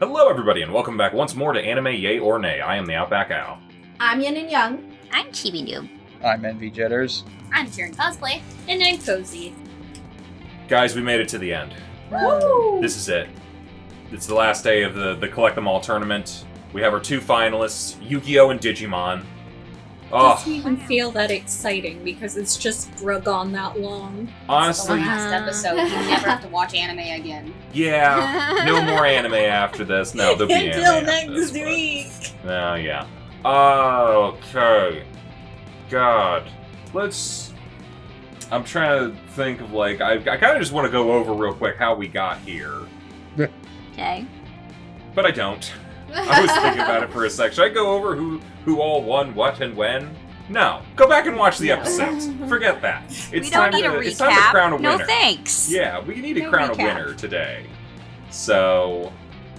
Hello everybody and welcome back once more to Anime Yay or Nay. I am the OutbackAl. I'm Yin&Jung. I'm Chibi I'm Envy Jitters. I'm CheerandCosplay. And I'm Kozi. Guys, we made it to the end. Woo! This is it. It's the last day of the Collect Them All tournament. We have our two finalists, Yu-Gi-Oh! And Digimon. It Oh, doesn't even feel that exciting because it's just drug on that long. The honestly, last episode, you never have to watch anime again. yeah. No more anime after this. No, there'll be anime Until after next this, but- week. Oh, yeah. Okay. God. I'm trying to think of, like, I kind of just want to go over real quick how we got here. Okay. But I don't. I was thinking about it for a sec. Should I go over who all won what and when? No. Go back and watch the episodes. Forget that. We don't need a recap. It's time to crown a winner. No thanks. Yeah, we need to No crown recap. a winner today. So,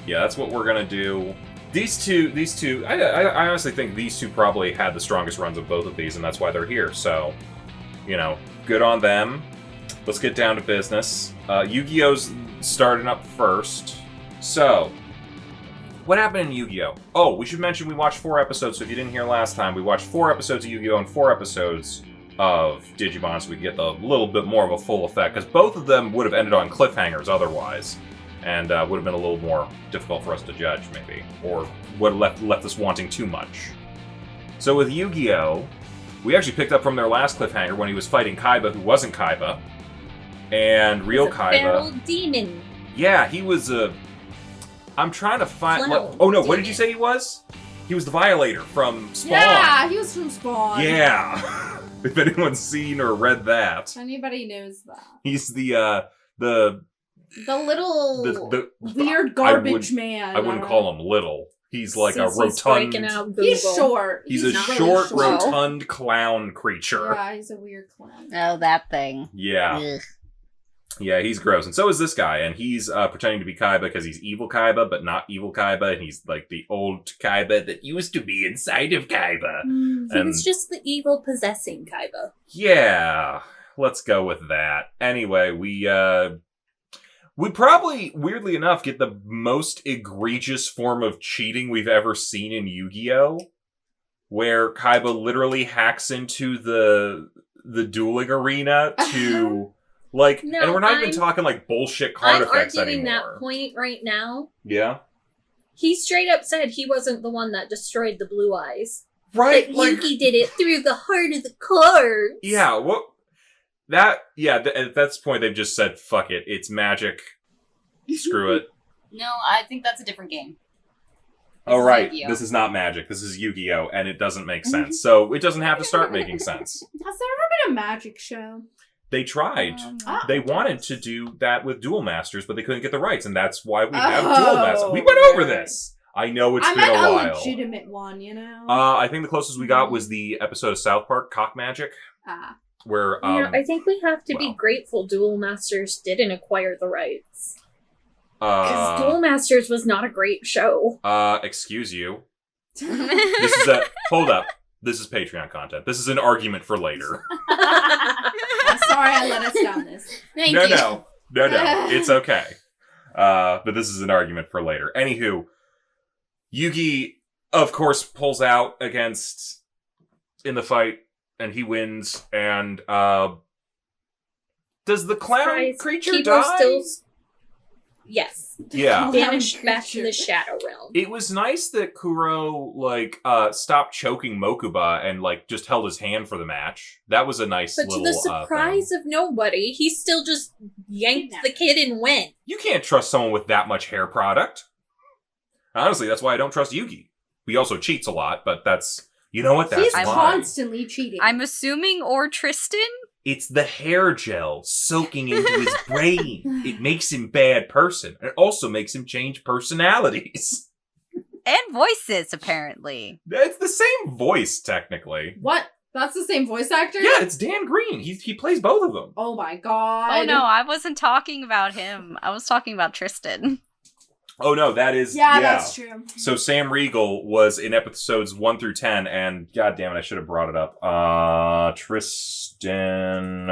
yeah, that's what we're gonna do. These two, I honestly think these two probably had the strongest runs of both of these, and that's why they're here. So, you know, good on them. Let's get down to business. Yu-Gi-Oh's starting up first. So, what happened in Yu-Gi-Oh? Oh, we should mention we watched 4 episodes, so if you didn't hear last time, we watched 4 episodes of Yu-Gi-Oh! And 4 episodes of Digimon, so we get a little bit more of a full effect, because both of them would have ended on cliffhangers otherwise, and would have been a little more difficult for us to judge, maybe, or would have left us wanting too much. So with Yu-Gi-Oh! We actually picked up from their last cliffhanger when he was fighting Kaiba, who wasn't Kaiba, and real He's a Kaiba. feral demon. Yeah, he was a... I'm trying to find... Clown Oh no, what did demon. you say he was? He was the Violator from Spawn. Yeah, he was from Spawn. Yeah. If anyone's seen or read that. Anybody knows that. He's the little the weird garbage man. I wouldn't call him little. He's like a Cece's breaking rotund... out Google. He's short. He's a not really short, short. rotund clown creature. Yeah, he's a weird clown. Oh, that thing. Yeah. Ugh. Yeah, he's gross. And so is this guy. And he's pretending to be Kaiba because he's evil Kaiba, but not evil Kaiba. And he's like the old Kaiba that used to be inside of Kaiba. He was just the evil possessing Kaiba. Yeah, let's go with that. Anyway, we probably, weirdly enough, get the most egregious form of cheating we've ever seen in Yu-Gi-Oh! Where Kaiba literally hacks into the dueling arena to... Like, No, and we're not even I'm- talking like bullshit card I'm effects arguing anymore. that point right now. Yeah? He straight up said he wasn't the one that destroyed the blue eyes. Right, That like... Yuki did it through the heart of the cards. Yeah, what... That, yeah, at that point they've just said, fuck it, it's magic. Screw it. No, I think that's a different game. Oh, is right. Yu-Gi-Oh. This is not magic. This is Yu-Gi-Oh! And it doesn't make sense. So it doesn't have to start making sense. Has there ever been a magic show? They tried. Ah. They wanted to do that with Duel Masters, but they couldn't get the rights, and that's why we have Oh, Duel Masters. We went over right. this. I know it's I been meant a a while. legitimate one, you know? I think the closest we got was the episode of South Park, Cock Magic, where... I think we have to well. be grateful Duel Masters didn't acquire the rights. Because uh, Duel Masters was not a great show. excuse you. This is a... Hold up. This is Patreon content. This is an argument for later. I'm sorry I let us down this. Thank No, you. no. It's okay. But this is an argument for later. Anywho, Yugi, of course, pulls out against in the fight, and he wins. And does the clown Surprise, creature Kibo die? still... Yes. Yeah. Vanished back to the Shadow Realm. It was nice that Kuro stopped choking Mokuba and just held his hand for the match. That was a nice But to little the surprise of nobody, he still just yanked the kid and went. You can't trust someone with that much hair product. Honestly, that's why I don't trust Yugi. He also cheats a lot, but that's... You know what? That's He's why. constantly cheating. I'm assuming or Tristan? It's the hair gel soaking into his brain. It makes him bad person. It also makes him change personalities. And voices, apparently. It's the same voice, technically. What? That's the same voice actor? Yeah, it's Dan Green. He plays both of them. Oh my god. Oh no, I wasn't talking about him. I was talking about Tristan. Oh no, that is... Yeah, that's true. So Sam Riegel was in episodes 1 through 10, and god damn it, I should have brought it up. Tristan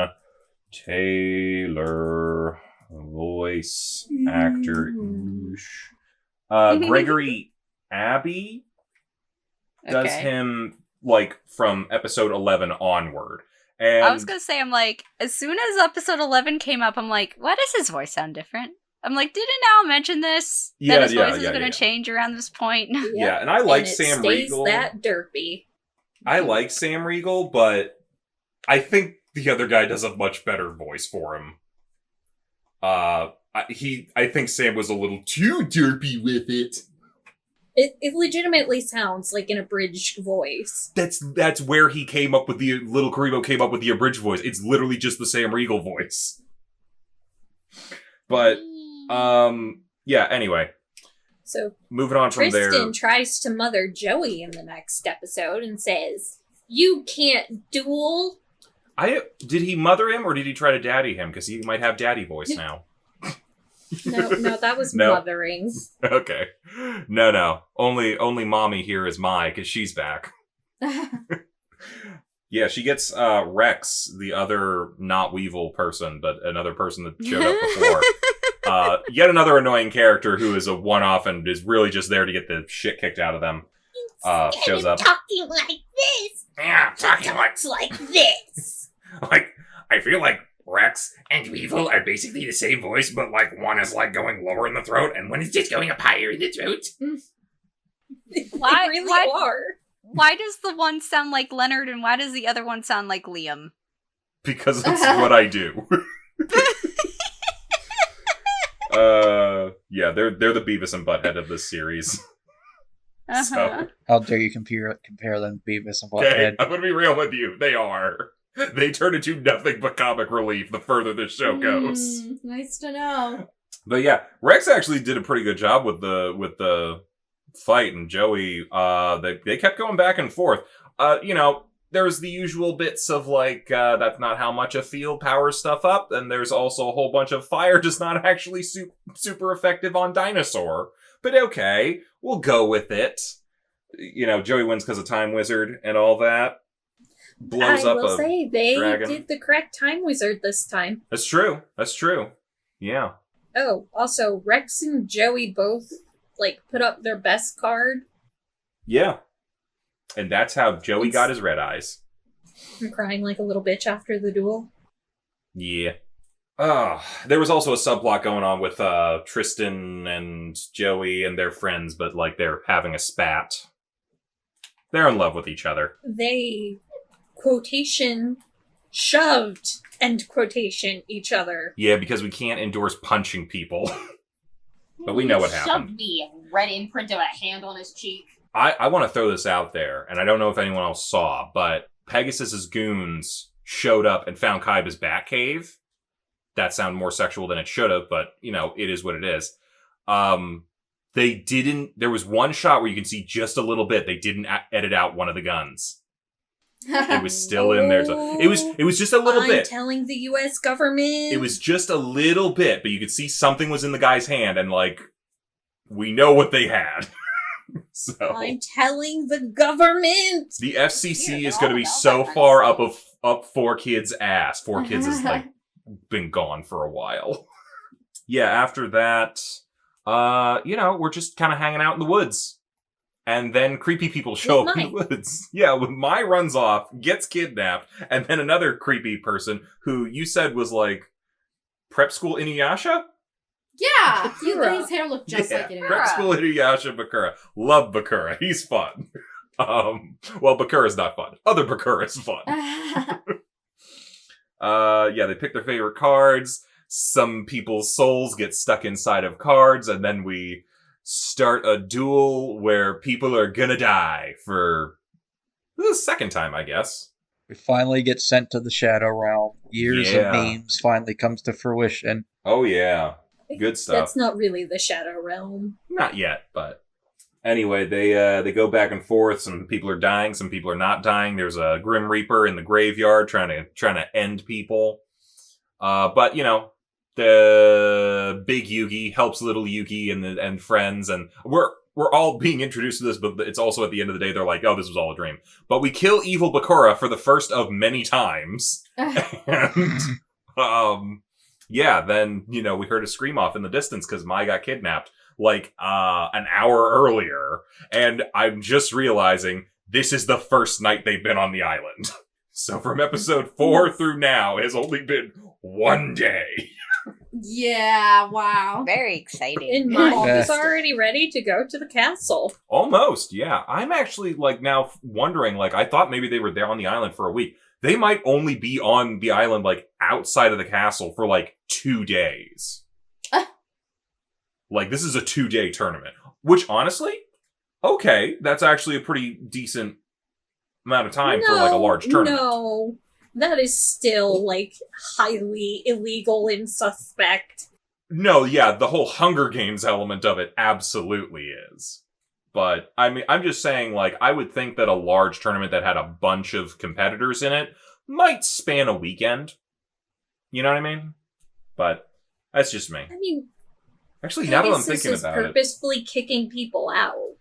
Taylor, voice actor. Gregory Abbey does him, like, from episode 11 onward. And I was gonna say, I'm like, as soon as episode 11 came up, I'm like, why does his voice sound different? I'm like, didn't Al mention this? That his voice is gonna change around this point? Yeah, and I like and Sam stays Riegel. That derpy. I like Sam Riegel, but I think the other guy does a much better voice for him. I think Sam was a little too derpy with it. It legitimately sounds like an abridged voice. That's where he came up with the Little Karibo came up with the abridged voice. It's literally just the Sam Riegel voice. But yeah, anyway. So moving on from there. Tristan tries to mother Joey in the next episode and says, "You can't duel." Did he mother him or did he try to daddy him? Because he might have daddy voice now. No, that was mothering. Okay. No. Only mommy here is Mai, because she's back. Yeah, she gets Rex, the other not Weevil person, but another person that showed up before. Yet another annoying character who is a one-off and is really just there to get the shit kicked out of them. Shows up. Talking like this. Yeah, talking like this. Like, I feel like Rex and Weevil are basically the same voice, but like one is like going lower in the throat and one is just going up higher in the throat. They really are. Why does the one sound like Leonard and why does the other one sound like Liam? Because that's what I do. Yeah, they're the Beavis and Butthead of this series. So, how dare you compare them to Beavis and Butthead? Okay, I'm gonna be real with you. They are. They turn into nothing but comic relief the further this show goes. Nice to know. But yeah, Rex actually did a pretty good job with the fight, and Joey, they kept going back and forth. There's the usual bits of like, that's not how much a field powers stuff up, and there's also a whole bunch of fire just not actually super effective on Dinosaur. But okay, we'll go with it. Joey wins because of Time Wizard and all that. Blows up a dragon. I will say, they did the correct Time Wizard this time. That's true. Yeah. Oh, also, Rex and Joey both, put up their best card. Yeah. And that's how Joey got his red eyes. I'm crying like a little bitch after the duel. Yeah. There was also a subplot going on with Tristan and Joey and their friends, but they're having a spat. They're in love with each other. They, quotation, shoved, end quotation, each other. Yeah, because we can't endorse punching people. But we know what happened. Shoved me and red imprint of a hand on his cheek. I want to throw this out there, and I don't know if anyone else saw, but Pegasus's goons showed up and found Kaiba's Batcave. That sounded more sexual than it should have, but, it is what it is. There was one shot where you can see just a little bit. They didn't edit out one of the guns. It was still in there. So it was just a little bit. I'm telling the U.S. government. It was just a little bit, but you could see something was in the guy's hand, and, we know what they had. So I'm telling the government. The FCC is going to be so far up 4Kids' ass. 4Kids has been gone for a while. Yeah, after that, we're just kind of hanging out in the woods, and then creepy people show up in the woods. Yeah, when Mai runs off, gets kidnapped, and then another creepy person who you said was prep school Inuyasha. Yeah, his hair looked just like it. Prep school Inuyasha Bakura. Love Bakura. He's fun. Well, Bakura's not fun. Other Bakura's fun. They pick their favorite cards. Some people's souls get stuck inside of cards, and then we start a duel where people are gonna die for the second time, I guess. We finally get sent to the Shadow Realm. Years of memes finally comes to fruition. Oh, yeah. Good stuff. That's not really the Shadow Realm. Not yet, but anyway, they go back and forth. Some people are dying, some people are not dying. There's a Grim Reaper in the graveyard trying to end people. But the big Yugi helps little Yugi and friends, and we're all being introduced to this, but it's also at the end of the day they're like, oh, this was all a dream. But we kill evil Bakura for the first of many times. And then, we heard a scream off in the distance because Mai got kidnapped. like an hour earlier, and I'm just realizing this is the first night they've been on the island. So from episode 4 through now, it has only been 1 day. Yeah, wow. Very exciting. And mom is already ready to go to the castle. Almost, yeah. I'm actually, like, now wondering, like, I thought maybe they were there on the island for a week. They might only be on the island, like, outside of the castle for, like, 2 days. Like, this is a 2-day tournament. Which, honestly, okay, that's actually a pretty decent amount of time for, like, a large tournament. No, that is still, like, highly illegal and suspect. No, yeah, the whole Hunger Games element of it absolutely is. But, I mean, I'm just saying, like, I would think that a large tournament that had a bunch of competitors in it might span a weekend. You know what I mean? But, that's just me. I mean, actually, now that I'm thinking about it, purposefully kicking people out.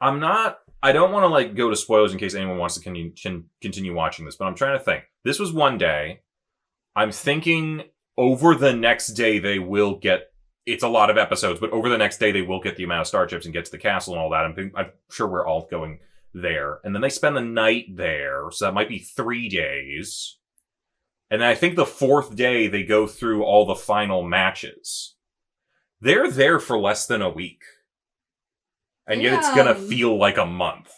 I don't want to, like, go to spoilers in case anyone wants to continue watching this, but I'm trying to think. This was 1 day. I'm thinking over the next day they will get, it's a lot of episodes, but over the next day they will get the amount of starships and get to the castle and all that. I'm sure we're all going there. And then they spend the night there, so that might be 3 days. And then I think the 4th day they go through all the final matches. They're there for less than a week. And yet it's gonna feel like a month.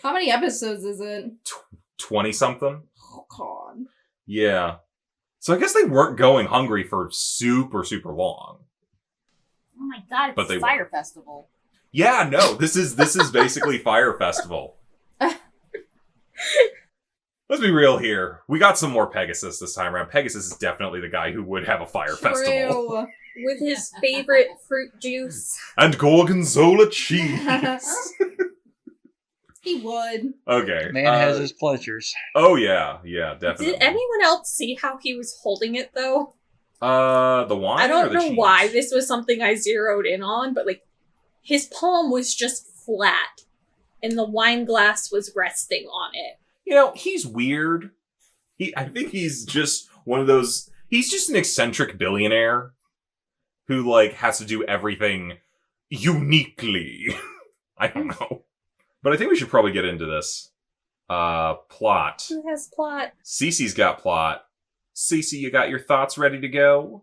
How many episodes is it? 20-something? Oh, God. Yeah. So I guess they weren't going hungry for super, super long. Oh my god, But it's Fire Festival. Yeah, no, this is basically Fire Festival. Let's be real here. We got some more Pegasus this time around. Pegasus is definitely the guy who would have a Fire Festival. With his favorite fruit juice. And Gorgonzola cheese. He would. Okay. Man has his pleasures. Oh, yeah. Yeah, definitely. Did anyone else see how he was holding it, though? The wine I don't or the know cheese? why this was something I zeroed in on, but, like, his palm was just flat, and the wine glass was resting on it. You know, he's weird. I think he's just one of those... He's just an eccentric billionaire who, like, has to do everything uniquely. I don't know. But I think we should probably get into this. Plot. Who has plot? Cece's got plot. Cece, you got your thoughts ready to go?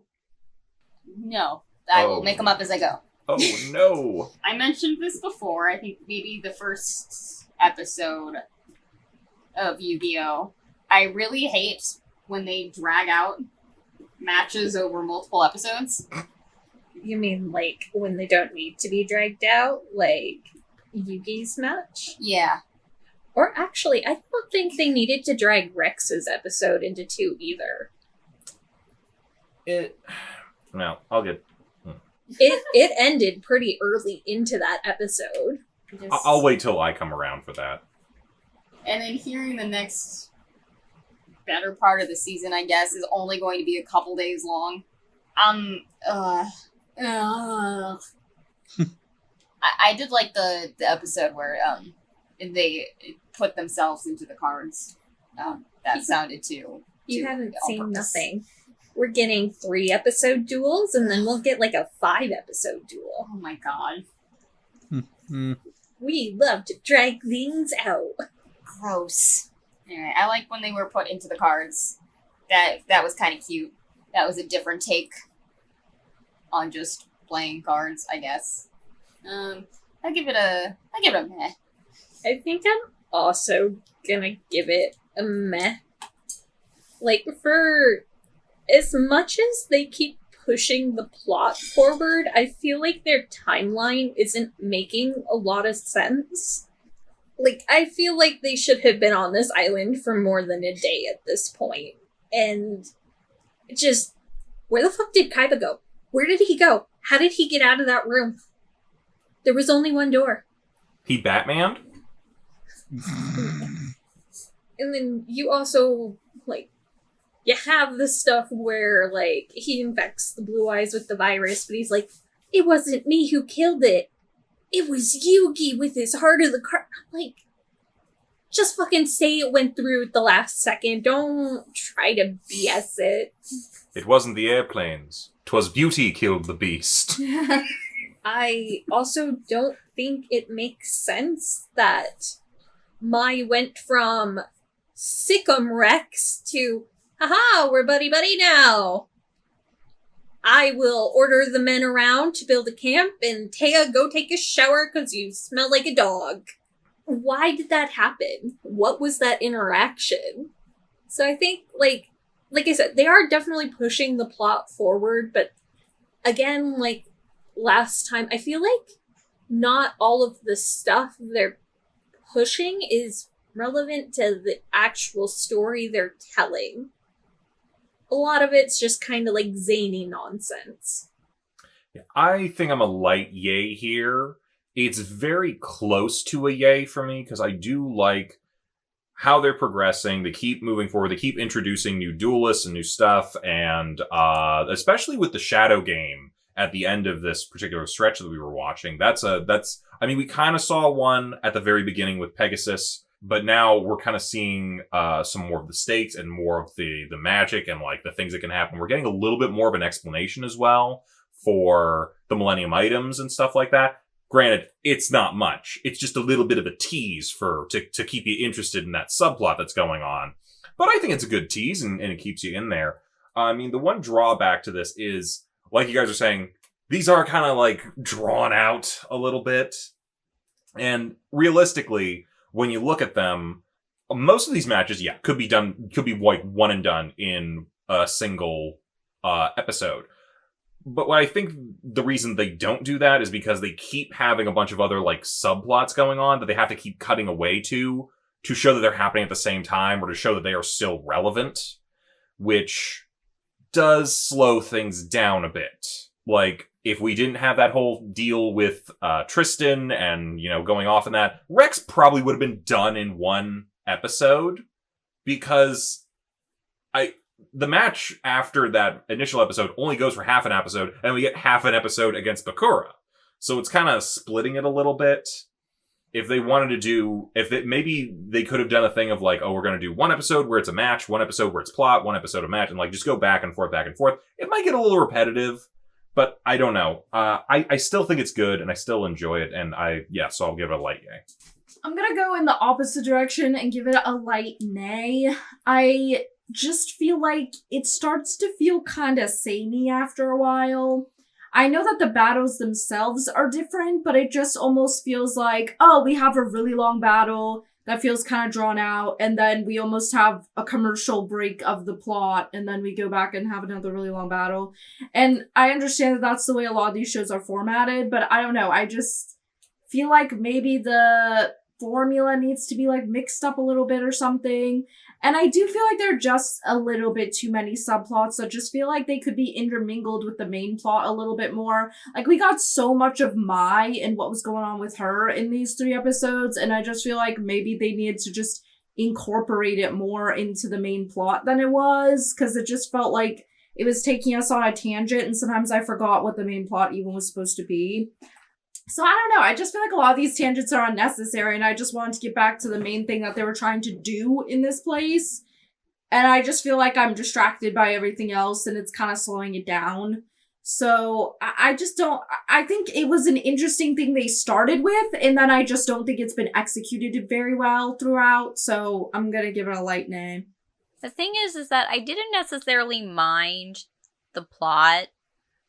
No. I will make them up as I go. Oh, no. I mentioned this before. I think maybe the first episode of Yu-Gi-Oh! I really hate when they drag out matches over multiple episodes. You mean, like, when they don't need to be dragged out? Like, Yugi's match? Yeah. Or actually, I don't think they needed to drag Rex's episode into 2 either. No, I'll get... It ended pretty early into that episode. I'll wait till I come around for that. And then hearing the next better part of the season, I guess, is only going to be a couple days long. I did like the episode where they put themselves into the cards. That sounded too. You haven't seen purpose. nothing. We're getting 3-episode duels, and then we'll get like a 5-episode duel. Oh my god. We love to drag things out. Gross. Anyway, I like when they were put into the cards. That was kind of cute. That was a different take on just playing cards, I guess. I give it a meh. I think I'm also gonna give it a meh. Like, for as much as they keep pushing the plot forward, I feel like their timeline isn't making a lot of sense. Like, I feel like they should have been on this island for more than a day at this point. And just, where the fuck did Kaiba go? Where did he go? How did he get out of that room? There was only one door. He Batmaned? And then you also, like, you have the stuff where, like, he infects the Blue Eyes with the virus, but he's like, it wasn't me who killed it. It was Yugi with his heart of the card. Like, just fucking say it went through at the last second. Don't try to BS it. It wasn't the airplanes. 'Twas beauty killed the beast. I also don't think it makes sense that Mai went from Sickum Rex to, haha, we're buddy-buddy now. I will order the men around to build a camp, and Taya, go take a shower because you smell like a dog. Why did that happen? What was that interaction? So I think, like I said, they are definitely pushing the plot forward, but again, like last time, I feel like not all of the stuff they're pushing is relevant to the actual story they're telling. A lot of it's just kind of like zany nonsense. I think I'm a light yay here. It's very close to a yay for me, because I do like how they're progressing. They keep moving forward. They keep introducing new duelists and new stuff, and especially with the Shadow game at the end of this particular stretch that we were watching. I mean, we kind of saw one at the very beginning with Pegasus, but now we're kind of seeing some more of the stakes and more of the magic and like the things that can happen. We're getting a little bit more of an explanation as well for the Millennium items and stuff like that. Granted, it's not much. It's just a little bit of a tease to keep you interested in that subplot that's going on. But I think it's a good tease, and it keeps you in there. I mean, the one drawback to this is, like you guys are saying, these are kind of like drawn out a little bit. And realistically, when you look at them, most of these matches, could be like one and done in a single episode. But what I think the reason they don't do that is because they keep having a bunch of other like subplots going on that they have to keep cutting away to show that they're happening at the same time, or to show that they are still relevant, which does slow things down a bit. Like, if we didn't have that whole deal with Tristan and, going off in that, Rex probably would have been done in one episode, because the match after that initial episode only goes for half an episode, and we get half an episode against Bakura. So it's kind of splitting it a little bit. If they wanted to maybe they could have done a thing of like, oh, we're going to do one episode where it's a match, one episode where it's plot, one episode of match, and like just go back and forth. It might get a little repetitive, but I don't know. I still think it's good, and I still enjoy it, and so I'll give it a light yay. I'm gonna go in the opposite direction and give it a light nay. I just feel like it starts to feel kind of samey after a while. I know that the battles themselves are different, but it just almost feels like, oh, we have a really long battle that feels kind of drawn out, and then we almost have a commercial break of the plot, and then we go back and have another really long battle. And I understand that that's the way a lot of these shows are formatted, but I don't know. I just feel like maybe the formula needs to be like mixed up a little bit or something. And I do feel like there are just a little bit too many subplots that just feel like they could be intermingled with the main plot a little bit more. Like, we got so much of Mai and what was going on with her in these 3 episodes, and I just feel like maybe they needed to just incorporate it more into the main plot than it was, because it just felt like it was taking us on a tangent, and sometimes I forgot what the main plot even was supposed to be. So I don't know, I just feel like a lot of these tangents are unnecessary, and I just wanted to get back to the main thing that they were trying to do in this place. And I just feel like I'm distracted by everything else, and it's kind of slowing it down. So I just don't, I think it was an interesting thing they started with, and then I just don't think it's been executed very well throughout, so I'm gonna give it a light nay. The thing is that I didn't necessarily mind the plot.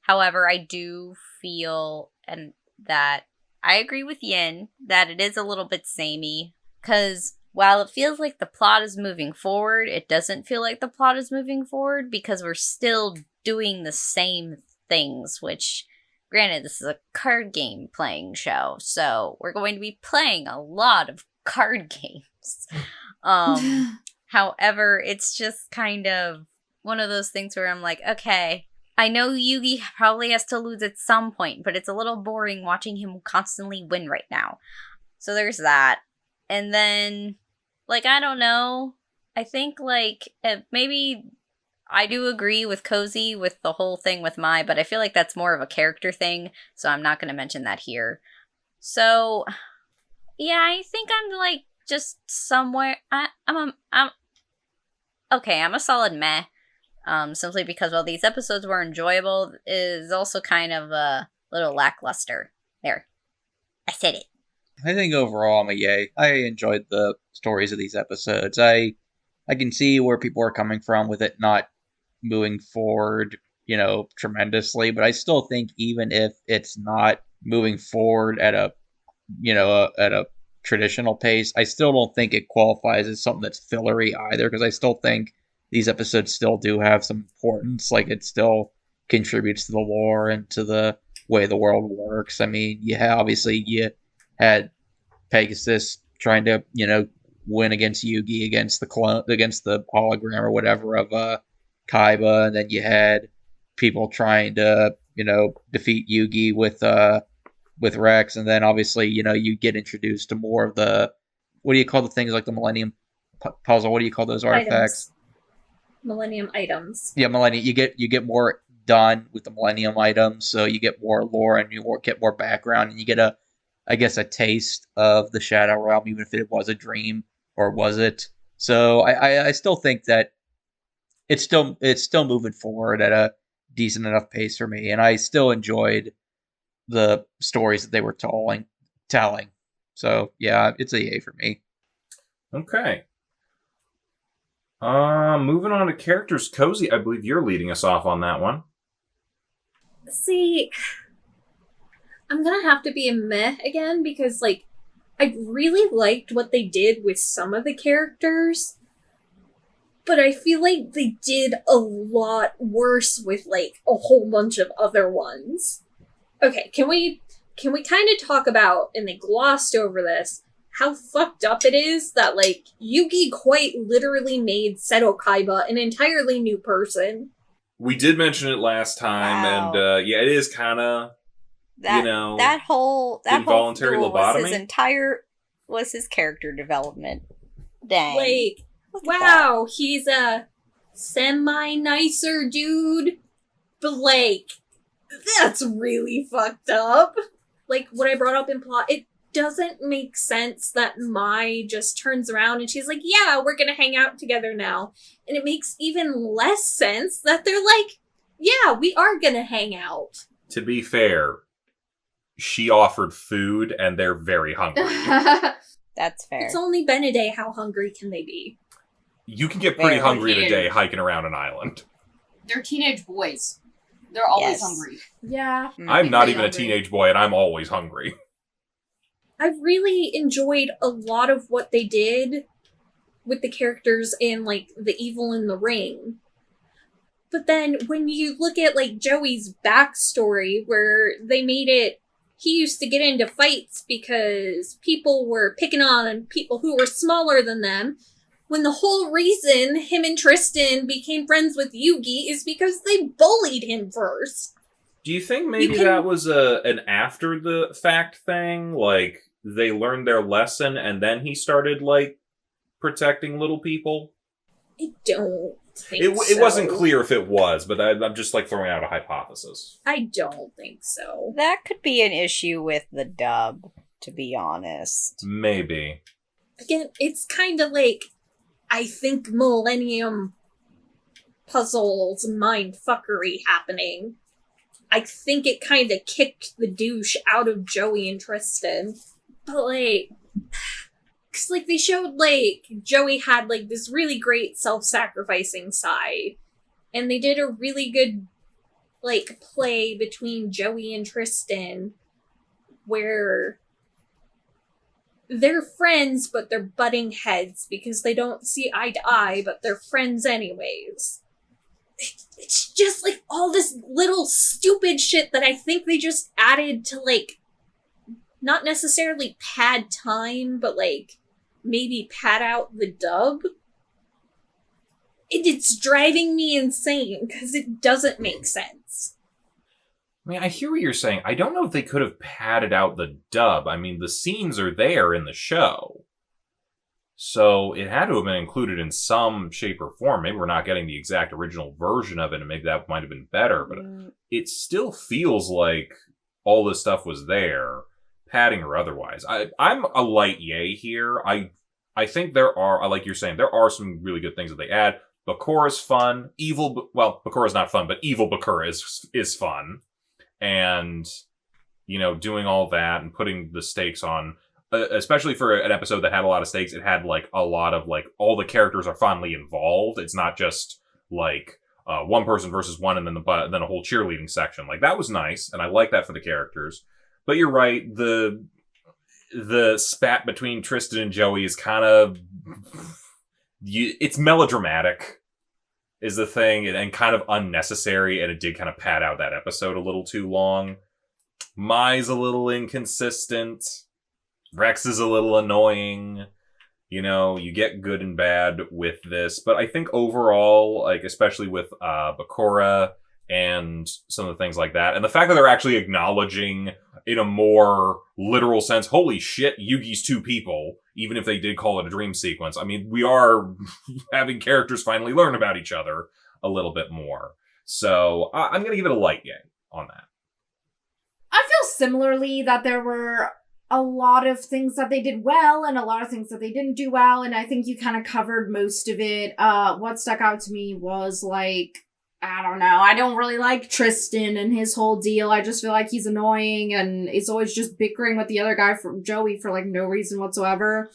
However, I do feel, and that I agree with Yin, that it is a little bit samey, because while it feels like the plot is moving forward, it doesn't feel like the plot is moving forward, because we're still doing the same things, which, granted, this is a card game playing show, so we're going to be playing a lot of card games. However, it's just kind of one of those things where I'm like, okay, I know Yugi probably has to lose at some point, but it's a little boring watching him constantly win right now. So there's that. And then, like, I don't know. I think, like, maybe I do agree with Kozi with the whole thing with Mai, but I feel like that's more of a character thing, so I'm not going to mention that here. So, yeah, I think I'm, like, just somewhere. I'm a solid meh. Simply because while these episodes were enjoyable, it is also kind of little lackluster. There. I said it. I think overall I'm a yay. I enjoyed the stories of these episodes. I can see where people are coming from with it not moving forward, tremendously, but I still think even if it's not moving forward at a traditional pace, I still don't think it qualifies as something that's fillery either, because I still think these episodes still do have some importance. Like, it still contributes to the lore and to the way the world works. I mean, you had Pegasus trying to, win against Yugi against the hologram or whatever of Kaiba, and then you had people trying to, defeat Yugi with Rex, and then obviously, you get introduced to more of the, what do you call the things like the Millennium Puzzle? What do you call those artifacts? Items. Millennium items. Yeah, Millennium. You get more done with the Millennium items, so you get more lore and you get more background, and you get a taste of the Shadow Realm, even if it was a dream, or was it? So I still think that it's still moving forward at a decent enough pace for me, and I still enjoyed the stories that they were telling. So yeah, it's a yay for me. Okay. Moving on to characters. Kozi, I believe you're leading us off on that one. See, I'm gonna have to be a meh again, because, I really liked what they did with some of the characters, but I feel like they did a lot worse with, a whole bunch of other ones. Okay, can we kind of talk about, and they glossed over this, how fucked up it is that, Yugi quite literally made Seto Kaiba an entirely new person. We did mention it last time, Wow. and it is kind of, that whole involuntary duel lobotomy? was his character development. Dang. Look at Wow, he's a semi-nicer dude, but, that's really fucked up. What I brought up in plot, it doesn't make sense that Mai just turns around and she's like, yeah, we're gonna hang out together now. And it makes even less sense that they're like, yeah, we are gonna hang out. To be fair, she offered food, and they're very hungry. That's fair. It's only been a day. How hungry can they be? You can get pretty Very hungry in a day huge. hiking around an island. They're teenage boys. They're always Yes. hungry. Yeah. I'm not Very even a hungry. teenage boy, and I'm always hungry. I really enjoyed a lot of what they did with the characters in, The Evil in the Ring. But then when you look at, Joey's backstory, where they made it, he used to get into fights because people were picking on people who were smaller than them, when the whole reason him and Tristan became friends with Yugi is because they bullied him first. Do you think maybe can- that was an after the fact thing? Like, they learned their lesson, and then he started, protecting little people? I don't think It wasn't so. clear if it was, but I'm just, throwing out a hypothesis. I don't think so. That could be an issue with the dub, to be honest. Maybe. Again, it's kind of I think Millennium Puzzles mindfuckery happening. I think it kind of kicked the douche out of Joey and Tristan. But, cause, they showed, Joey had, this really great self-sacrificing side. And they did a really good, play between Joey and Tristan, where they're friends, but they're butting heads because they don't see eye to eye, but they're friends anyways. It's just, all this little stupid shit that I think they just added to, not necessarily pad time, but, maybe pad out the dub. It's driving me insane, because it doesn't make sense. I mean, I hear what you're saying. I don't know if they could have padded out the dub. I mean, the scenes are there in the show. So it had to have been included in some shape or form. Maybe we're not getting the exact original version of it, and maybe that might have been better. But it still feels like all this stuff was there, padding or otherwise. I'm a light yay here. I think there are, like you're saying, there are some really good things that they add. Bakura's fun. Bakura's not fun, but evil Bakura is fun. And doing all that and putting the stakes on, especially for an episode that had a lot of stakes, it had, like, a lot of, like, all the characters are finally involved. It's not just, like, one person versus one and then then a whole cheerleading section. Like, that was nice, and I like that for the characters. But you're right, the spat between Tristan and Joey is kind of... it's melodramatic, is the thing, and kind of unnecessary, and it did kind of pad out that episode a little too long. Mai's a little inconsistent. Rex is a little annoying. You get good and bad with this. But I think overall, like, especially with Bakura and some of the things like that, and the fact that they're actually acknowledging, in a more literal sense, holy shit, Yugi's two people, even if they did call it a dream sequence. I mean, we are having characters finally learn about each other a little bit more. So I'm going to give it a light yay on that. I feel similarly that there were a lot of things that they did well and a lot of things that they didn't do well, and I think you kind of covered most of it. What stuck out to me was, like, I don't know, I don't really like Tristan and his whole deal. I just feel like he's annoying and is always just bickering with the other guy, from Joey, for, like, no reason whatsoever.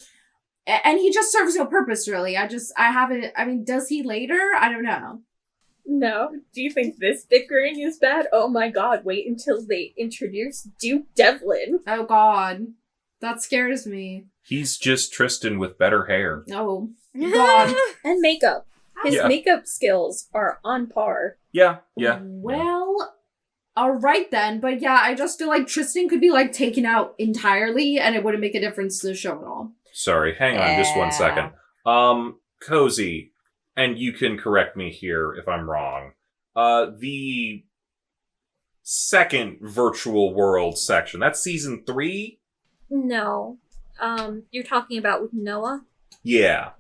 And he just serves no purpose, really. Does he later? I don't know. No. Do you think this bickering is bad? Oh my god, wait until they introduce Duke Devlin. Oh god. That scares me. He's just Tristan with better hair. Oh god. And makeup. His Yeah. makeup skills are on par. Yeah. Well, alright then. But yeah, I just feel like Tristan could be, like, taken out entirely and it wouldn't make a difference to the show at all. Sorry, hang on just 1 second. Kozi, and you can correct me here if I'm wrong. The second virtual world section, that's season 3? No. You're talking about with Noah? Yeah.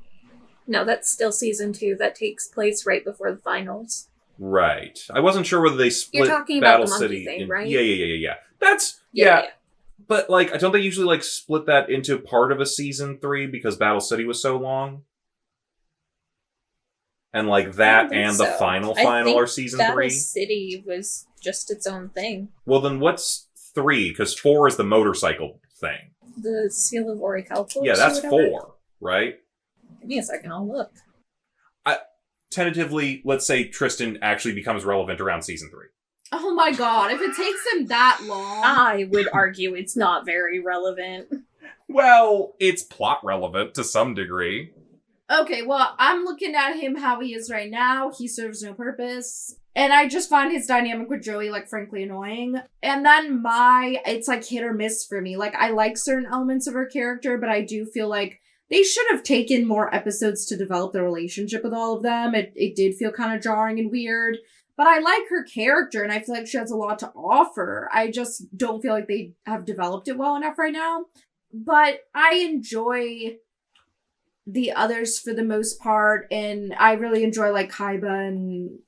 No, that's still season 2. That takes place right before the finals. Right. I wasn't sure whether they split You're talking about Battle the monkey City. thing, right? Yeah. That's... Yeah. But, like, don't they usually, like, split that into part of a season 3 because Battle City was so long? And, like, that and the final are season 3? Battle City was just its own thing. Well, then what's 3? Because 4 is the motorcycle thing. The Seal of Orichalcos? Yeah, that's 4, right? Give me a second, I'll look. Tentatively, let's say Tristan actually becomes relevant around season 3. Oh my god, if it takes him that long... I would argue it's not very relevant. Well, it's plot relevant to some degree. Okay, well, I'm looking at him how he is right now. He serves no purpose. And I just find his dynamic with Joey, like, frankly annoying. And then it's, like, hit or miss for me. Like, I like certain elements of her character, but I do feel like they should have taken more episodes to develop the relationship with all of them. It did feel kind of jarring and weird. But I like her character, and I feel like she has a lot to offer. I just don't feel like they have developed it well enough right now. But I enjoy the others for the most part, and I really enjoy, like, Kaiba and,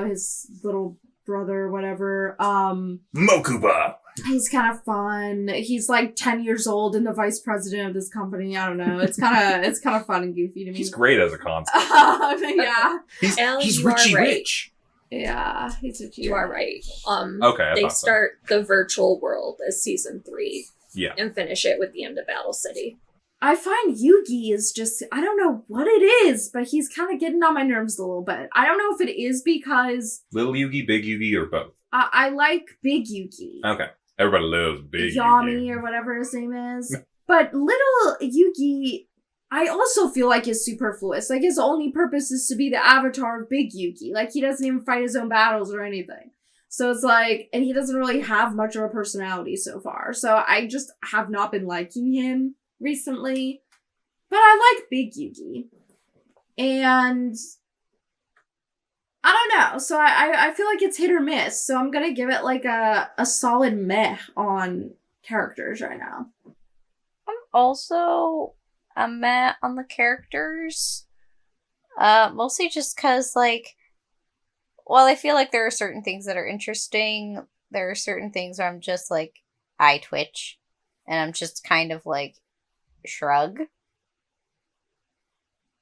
his little brother or whatever. Mokuba! He's kind of fun. He's, like, 10 years old and the vice president of this company. I don't know. It's kind of fun and goofy to me. He's great as a concept. Yeah. He's Richie Rich. Yeah, he's Richie. You are right. Okay, they start the virtual world as season 3. Yeah. And finish it with the end of Battle City. I find Yugi is just, I don't know what it is, but he's kind of getting on my nerves a little bit. I don't know if it is because... Little Yugi, Big Yugi, or both? I like Big Yugi. Okay. Everybody loves Big Yami, Yugi. or whatever his name is. But Little Yugi, I also feel like is superfluous. Like, his only purpose is to be the avatar of Big Yugi. Like, he doesn't even fight his own battles or anything. So it's like, and he doesn't really have much of a personality so far. So I just have not been liking him recently. But I like Big Yugi. And I don't know. So I feel like it's hit or miss. So I'm gonna give it like a solid meh on characters right now. I'm also a meh on the characters. Mostly just because, like, while I feel like there are certain things that are interesting, there are certain things where I'm just like, eye twitch. And I'm just kind of like, shrug.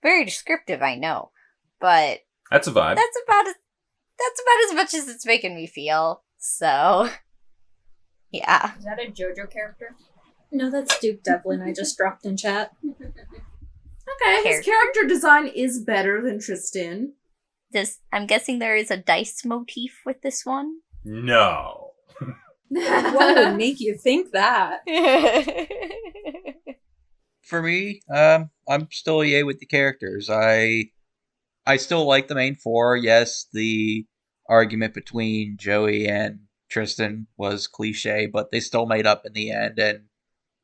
Very descriptive, I know. But that's a vibe. That's about as much as it's making me feel. So Yeah. Is that a JoJo character? No, that's Duke Devlin. I just dropped in chat. Okay, his character design is better than Tristan. I'm guessing there is a dice motif with this one. No. What would make you think that? For me, I'm still yay with the characters. I still like the main four. Yes, the argument between Joey and Tristan was cliche, but they still made up in the end, and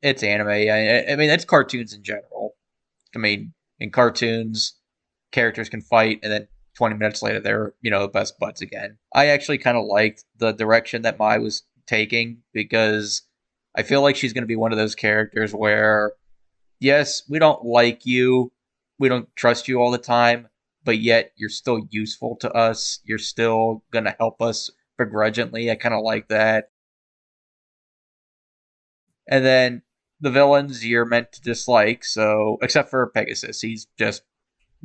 it's anime. I mean, it's cartoons in general. I mean, in cartoons, characters can fight, and then 20 minutes later, they're, best buds again. I actually kind of liked the direction that Mai was taking, because I feel like she's going to be one of those characters where, yes, we don't like you, we don't trust you all the time, but yet you're still useful to us. You're still going to help us begrudgingly. I kind of like that. And then the villains you're meant to dislike, so, except for Pegasus, he's just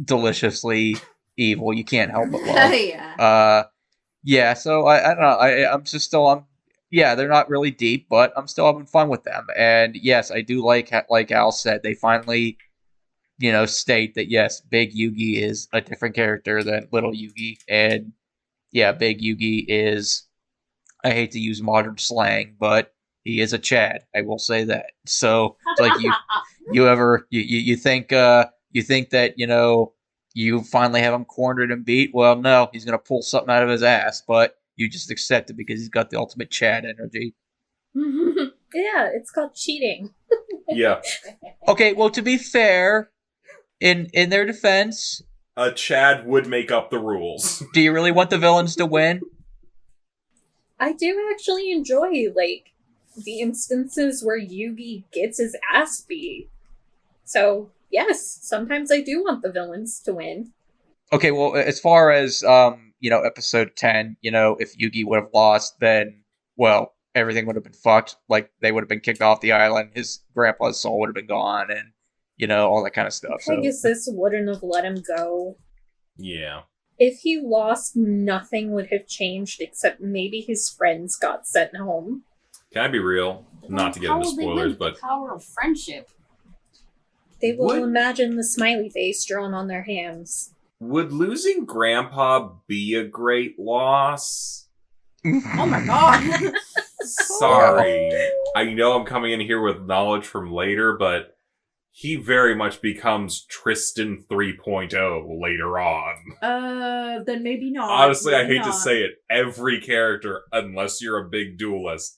deliciously evil. You can't help but love. Yeah. So I don't know. Yeah, they're not really deep, but I'm still having fun with them. And yes, I do like Al said, they finally, state that yes, Big Yugi is a different character than Little Yugi. And yeah, Big Yugi is, I hate to use modern slang, but he is a Chad. I will say that. So it's like you think that, you finally have him cornered and beat. Well, no, he's gonna pull something out of his ass, but you just accept it because he's got the ultimate Chad energy. Yeah, it's called cheating. Yeah. Okay, well, to be fair, in their defense, A Chad would make up the rules. do you really want the villains to win? I do actually enjoy, the instances where Yugi gets his ass beat. So, yes, sometimes I do want the villains to win. Okay, well, as far as, episode 10, if Yugi would have lost, then, well, everything would have been fucked. Like, they would have been kicked off the island, his grandpa's soul would have been gone, and, all that kind of stuff. Pegasus wouldn't have let him go. Yeah. If he lost, nothing would have changed except maybe his friends got sent home. Can I be real? Not to get into spoilers, but The power of friendship. They will What? imagine the smiley face drawn on their hands. would losing Grandpa be a great loss? Oh my god. Sorry. I know I'm coming in here with knowledge from later, but he very much becomes Tristan 3.0 later on. Then maybe not. Honestly, I Maybe hate to not. say it, every character, unless you're a big duelist,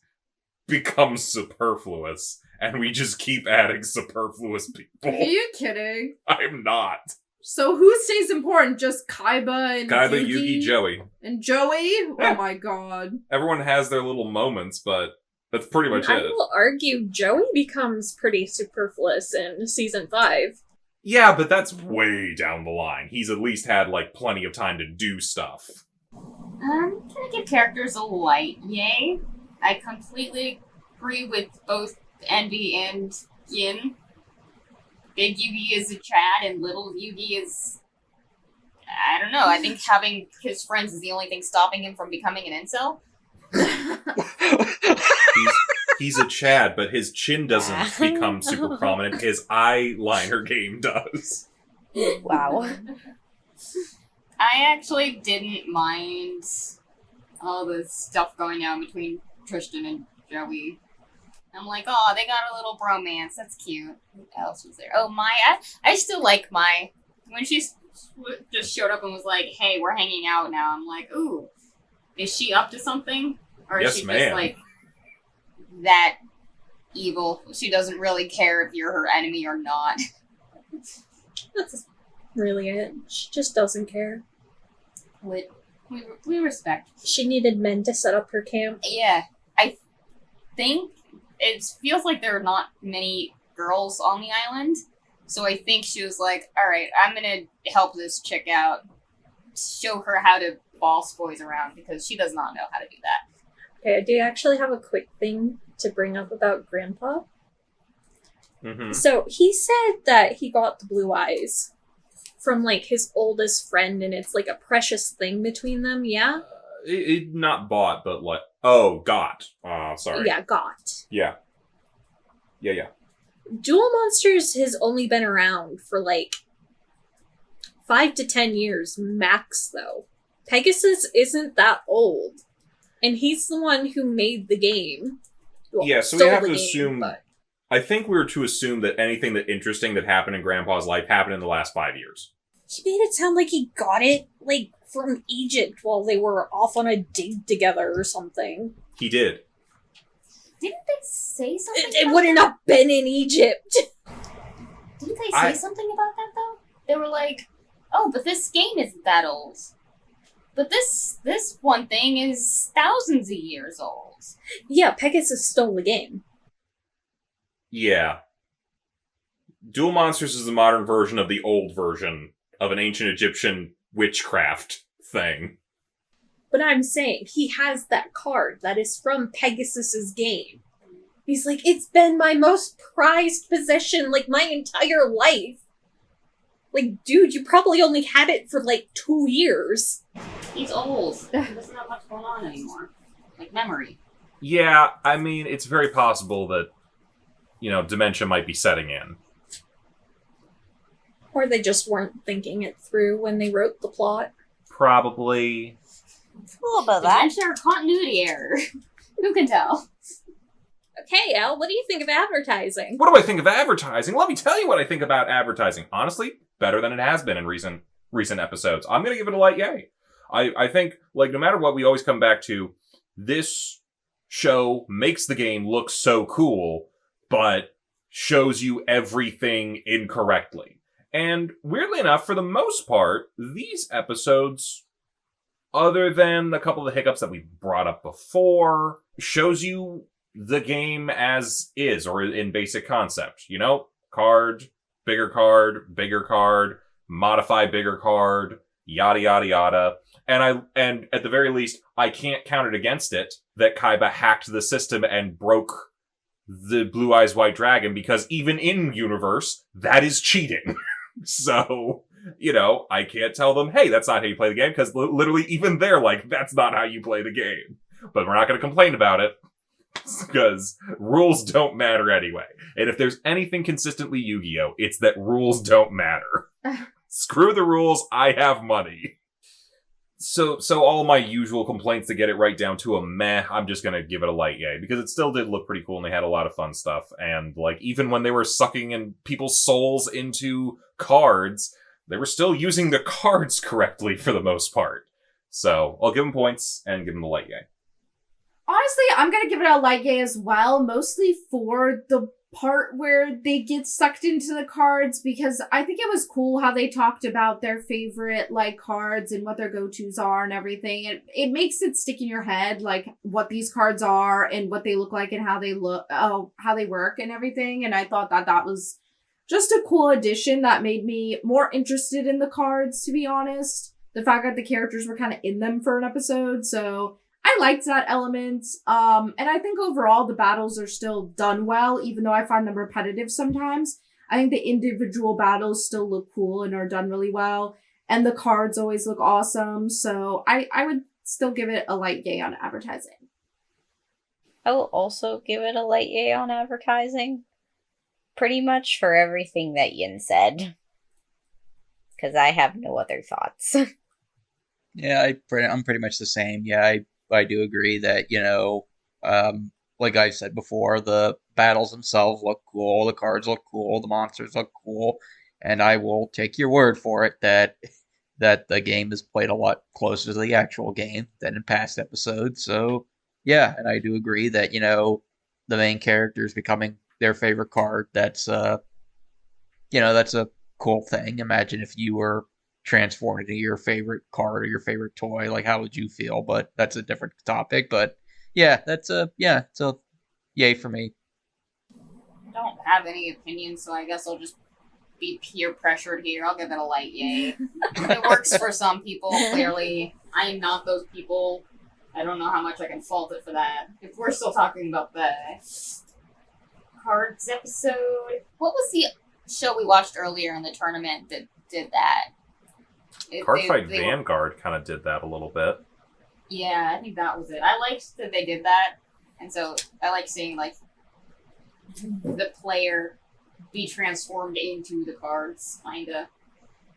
becomes superfluous. And we just keep adding superfluous people. Are you kidding? I'm not. So who stays important? Just Kaiba and Kaiba, Yugi? Yugi, Joey. And Joey? Yeah. Oh my god. Everyone has their little moments, but that's pretty much I it. will argue Joey becomes pretty superfluous in season 5. Yeah, but that's way down the line. He's at least had, plenty of time to do stuff. I'm gonna give characters a light yay. I completely agree with both Envy and Yin. Big Yugi is a Chad and little Yugi is... I don't know, I think having his friends is the only thing stopping him from becoming an incel. He's a Chad, but his chin doesn't become super prominent. His eyeliner game does. Wow. I actually didn't mind all the stuff going on between Tristan and Joey. I'm like, oh, they got a little bromance. That's cute. Who else was there? Oh, Mai. I still like Mai. When she just showed up and was like, hey, we're hanging out now, I'm like, ooh, is she up to something? Or is Yes, she ma'am. just, that evil? She doesn't really care if you're her enemy or not. That's really it. She just doesn't care. We respect. She needed men to set up her camp. Yeah, I think it feels like there are not many girls on the island, so I think she was like, alright, I'm gonna help this chick out, show her how to boss boys around, because she does not know how to do that. Okay, I do actually have a quick thing to bring up about Grandpa. Mm-hmm. So, he said that he got the blue eyes from, his oldest friend, and it's, a precious thing between them, yeah? Not bought, but like... got. Sorry. Yeah, got. Yeah. Duel Monsters has only been around for like 5 to 10 years max, though. Pegasus isn't that old. And he's the one who made the game. Well, Yeah, so we have to game, assume... but- I think we were to assume that anything that interesting that happened in Grandpa's life happened in the last 5 years. He made it sound like he got it, like, from Egypt while they were off on a date together or something. He did. Didn't they say something? It about wouldn't that? have been in Egypt. Didn't they say something about that though? They were like, "Oh, but this game isn't that old. But this one thing is thousands of years old." Yeah, Pegasus stole the game. Yeah. Duel Monsters is the modern version of the old version of an ancient Egyptian witchcraft thing. But I'm saying, he has that card that is from Pegasus's game. He's like, it's been my most prized possession, like, my entire life. Like, dude, you probably only had it for, like, 2 years. He's old. He doesn't have much going on anymore. Like memory. Yeah, I mean, it's very possible that, dementia might be setting in. Or they just weren't thinking it through when they wrote the plot. Probably. A little bit of that. Dementia or continuity error. Who can tell? Okay, Al, what do you think of advertising? What do I think of advertising? Let me tell you what I think about advertising. Honestly, better than it has been in recent episodes. I'm going to give it a light yay. I think, like, no matter what, we always come back to, this show makes the game look so cool, but shows you everything incorrectly. And weirdly enough, for the most part, these episodes, other than a couple of the hiccups that we brought up before, shows you the game as is, or in basic concept. Card, bigger card, modify bigger card, yada yada yada. And at the very least, I can't count it against it that Kaiba hacked the system and broke the Blue Eyes White Dragon, because even in universe, that is cheating. So, I can't tell them, hey, that's not how you play the game, because literally even they're like, that's not how you play the game. But we're not going to complain about it, because rules don't matter anyway. And if there's anything consistently Yu-Gi-Oh!, it's that rules don't matter. Screw the rules, I have money. So all my usual complaints to get it right down to a meh, I'm just gonna give it a light yay, because it still did look pretty cool and they had a lot of fun stuff. And, like, even when they were sucking in people's souls into cards, they were still using the cards correctly for the most part. So I'll give them points and give them the light yay. Honestly, I'm gonna give it a light yay as well, mostly for the part where they get sucked into the cards, because I think it was cool how they talked about their favorite, like, cards and what their go-tos are and everything. It makes it stick in your head, like, what these cards are and what they look like and how they work and everything. And I thought that was just a cool addition that made me more interested in the cards, to be honest. The fact that the characters were kind of in them for an episode, so I liked that element, and I think overall the battles are still done well, even though I find them repetitive sometimes. I think the individual battles still look cool and are done really well, and the cards always look awesome, so I would still give it a light yay on advertising. I will also give it a light yay on advertising, pretty much for everything that Yin said, because I have no other thoughts. Yeah, I'm pretty much the same. Yeah, I do agree that, like I said before, the battles themselves look cool, the cards look cool, the monsters look cool, and I will take your word for it that the game is played a lot closer to the actual game than in past episodes. So, yeah, and I do agree that, the main character is becoming their favorite card. That's that's a cool thing. Imagine if you were transformed into your favorite card or your favorite toy, like, how would you feel? But that's a different topic. But yeah, it's a yay for me. I don't have any opinion, so I guess I'll just be peer pressured here. I'll give it a light yay. It works for some people, clearly. I am not those people. I don't know how much I can fault it for that. If we're still talking about the cards episode, what was the show we watched earlier in the tournament that did that? Cardfight Vanguard kind of did that a little bit. Yeah, I think that was it. I liked that they did that, and so I like seeing like the player be transformed into the cards, kinda.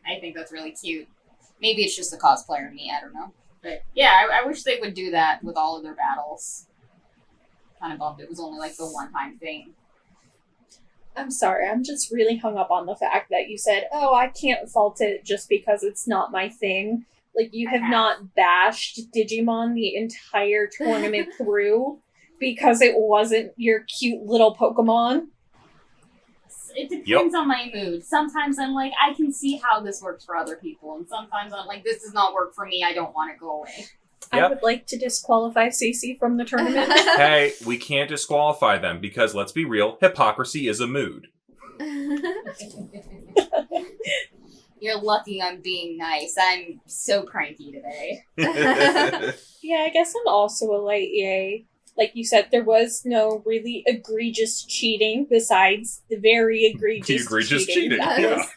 I think that's really cute. Maybe it's just the cosplayer in me, I don't know. But yeah, I wish they would do that with all of their battles. Kind of bummed it was only like the one-time thing. I'm sorry, I'm just really hung up on the fact that you said, oh, I can't fault it just because it's not my thing. Like, you have not bashed Digimon the entire tournament through because it wasn't your cute little Pokemon. It depends on my mood. Sometimes I'm like, I can see how this works for other people, and sometimes I'm like, this does not work for me, I don't want to go away. I would like to disqualify Cece from the tournament. Hey, we can't disqualify them because, let's be real, hypocrisy is a mood. You're lucky I'm being nice. I'm so cranky today. Yeah, I guess I'm also a light yay. Like you said, there was no really egregious cheating besides the very egregious cheating that was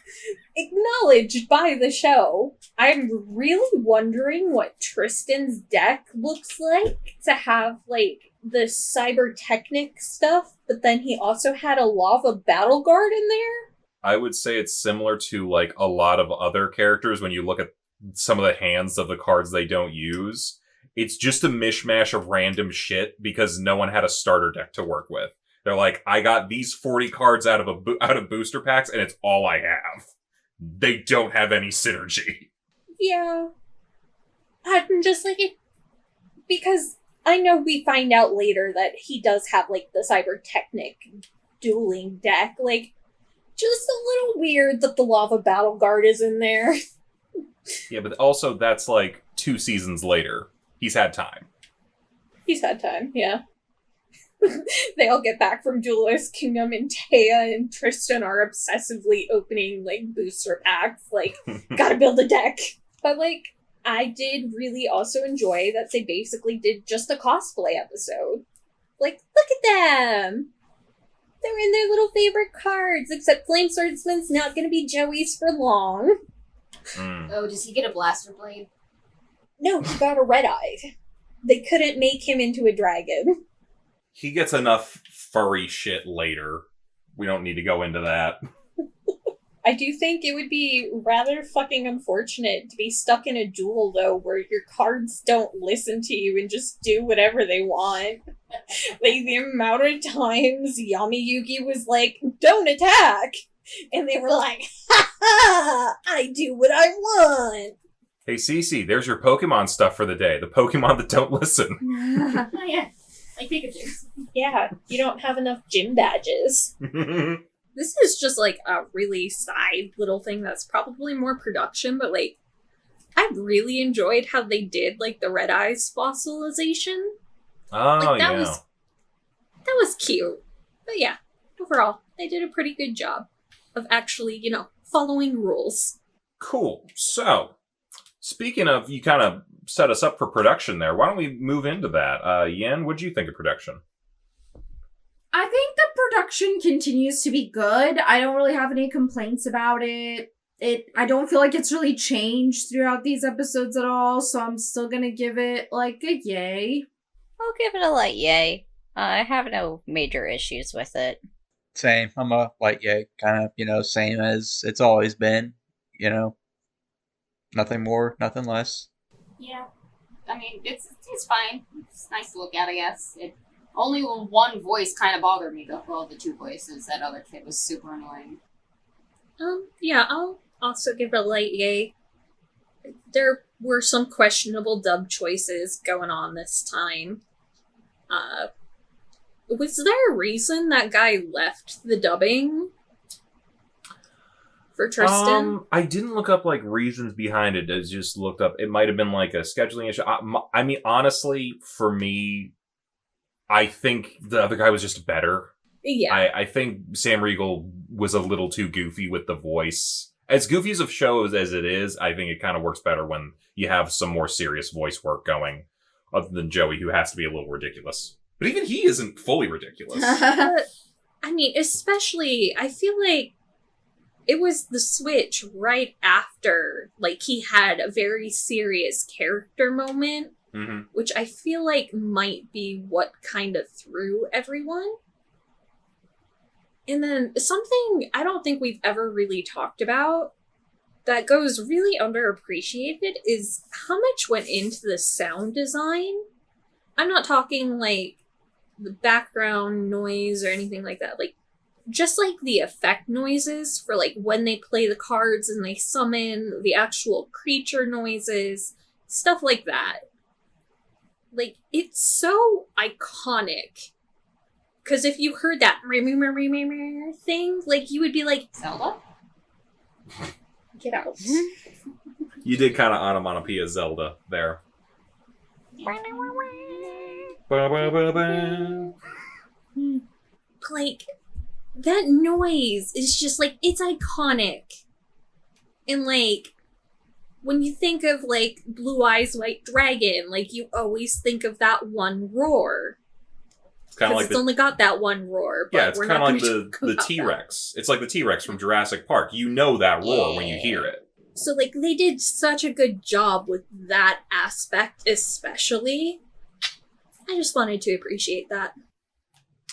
acknowledged by the show. I'm really wondering what Tristan's deck looks like to have, like, the cybertechnic stuff, but then he also had a lava battle guard in there. I would say it's similar to, like, a lot of other characters when you look at some of the hands of the cards they don't use. It's just a mishmash of random shit because no one had a starter deck to work with. They're like, I got these 40 cards out of booster packs, and it's all I have. They don't have any synergy. Yeah. I'm just like, because I know we find out later that he does have, like, the cybertechnic dueling deck. Like, just a little weird that the lava battle guard is in there. Yeah, but also that's like 2 seasons later. He's had time. He's had time, yeah. They all get back from Duelist Kingdom, and Taya and Tristan are obsessively opening, like, booster packs. Like, gotta build a deck. But, like, I did really also enjoy that they basically did just a cosplay episode. Like, look at them! They're in their little favorite cards, except Flame Swordsman's not gonna be Joey's for long. Oh, does he get a blaster blade? No, he got a red eye. They couldn't make him into a dragon. He gets enough furry shit later. We don't need to go into that. I do think it would be rather fucking unfortunate to be stuck in a duel, though, where your cards don't listen to you and just do whatever they want. Like, the amount of times Yami Yugi was like, don't attack! And they were like, ha ha! I do what I want! Hey, Cece, there's your Pokemon stuff for the day. The Pokemon that don't listen. Oh, yeah. Like Pikachu. Yeah, you don't have enough gym badges. This is just, like, a really side little thing that's probably more production, but, like, I really enjoyed how they did, like, the Red Eyes fossilization. Oh, like, yeah. That was cute. But yeah, overall, they did a pretty good job of actually, you know, following rules. Cool. So, speaking of, you kind of set us up for production there. Why don't we move into that? Yen, what'd you think of production? I think the production continues to be good. I don't really have any complaints about it. I don't feel like it's really changed throughout these episodes at all, so I'm still gonna give it, like, a yay. I'll give it a light yay. I have no major issues with it. Same. I'm a light yay. Kind of, you know, same as it's always been. You know, nothing more, nothing less. Yeah. I mean, it's fine. It's nice to look at, I guess. Only one voice kind of bothered me, though. Well, the 2 voices. That other kid was super annoying. Yeah, I'll also give it a light yay. There were some questionable dub choices going on this time. Was there a reason that guy left the dubbing for Tristan? I didn't look up, like, reasons behind it. I just looked up. It might have been, like, a scheduling issue. I mean, honestly, for me, I think the other guy was just better. Yeah. I think Sam Riegel was a little too goofy with the voice. As goofy as a show as it is, I think it kind of works better when you have some more serious voice work going, other than Joey, who has to be a little ridiculous. But even he isn't fully ridiculous. I mean, especially, I feel like it was the switch right after, like, he had a very serious character moment. which I feel like might be what kind of threw everyone. And then something I don't think we've ever really talked about that goes really underappreciated is how much went into the sound design. I'm not talking like the background noise or anything like that. Like, just like the effect noises for like when they play the cards and they summon, the actual creature noises, stuff like that. Like, it's so iconic. Because if you heard that thing, like, you would be like, Zelda? get out. You did kind of onomatopoeia Zelda there. Like, that noise is just like, it's iconic. And like, when you think of like Blue Eyes White Dragon, like you always think of that one roar. It's kind of like it's only got that one roar. But yeah, it's we're kind not of like gonna talk the about T-Rex. It's like the T-Rex from Jurassic Park. You know that roar when you hear it. So like they did such a good job with that aspect, especially. I just wanted to appreciate that.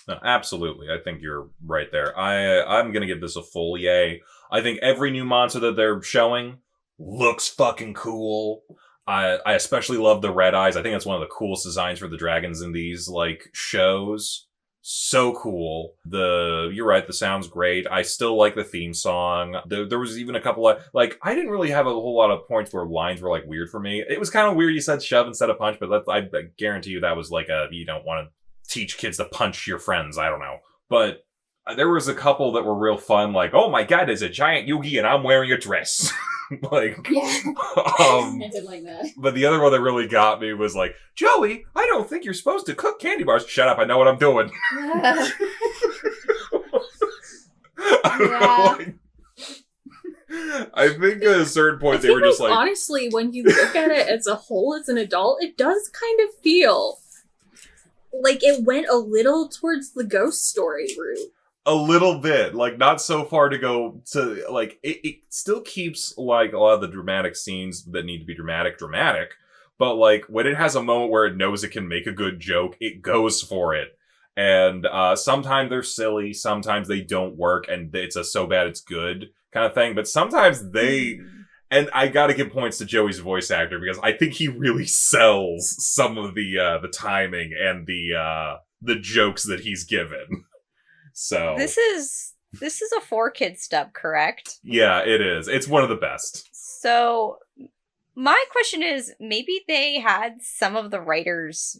No, absolutely. I think you're right there. I'm going to give this a full yay. I think every new monster that they're showing looks fucking cool. I especially love the red eyes. I think that's one of the coolest designs for the dragons in these like shows. So cool. You're right, the sound's great. I still like the theme song. There was even a couple of, like, I didn't really have a whole lot of points where lines were like weird for me. It was kind of weird you said shove instead of punch, but I guarantee you that was like you don't want to teach kids to punch your friends. I don't know. But there was a couple that were real fun, like, oh my god, there's a giant Yugi and I'm wearing a dress. Like, yeah. I did like that. But the other one that really got me was like, Joey, I don't think you're supposed to cook candy bars. Shut up, I know what I'm doing. Yeah. I think at a certain point they were just like... Honestly, when you look at it as a whole, as an adult, it does kind of feel like it went a little towards the ghost story route. A little bit, like, not so far to go to, like, it still keeps, like, a lot of the dramatic scenes that need to be dramatic, but, like, when it has a moment where it knows it can make a good joke, it goes for it. And, sometimes they're silly, sometimes they don't work, and it's a so bad it's good kind of thing, but sometimes they... And I gotta give points to Joey's voice actor, because I think he really sells some of the timing and the jokes that he's given. So this is a 4-kid stub, correct? Yeah, it is. It's one of the best. So my question is, maybe they had some of the writers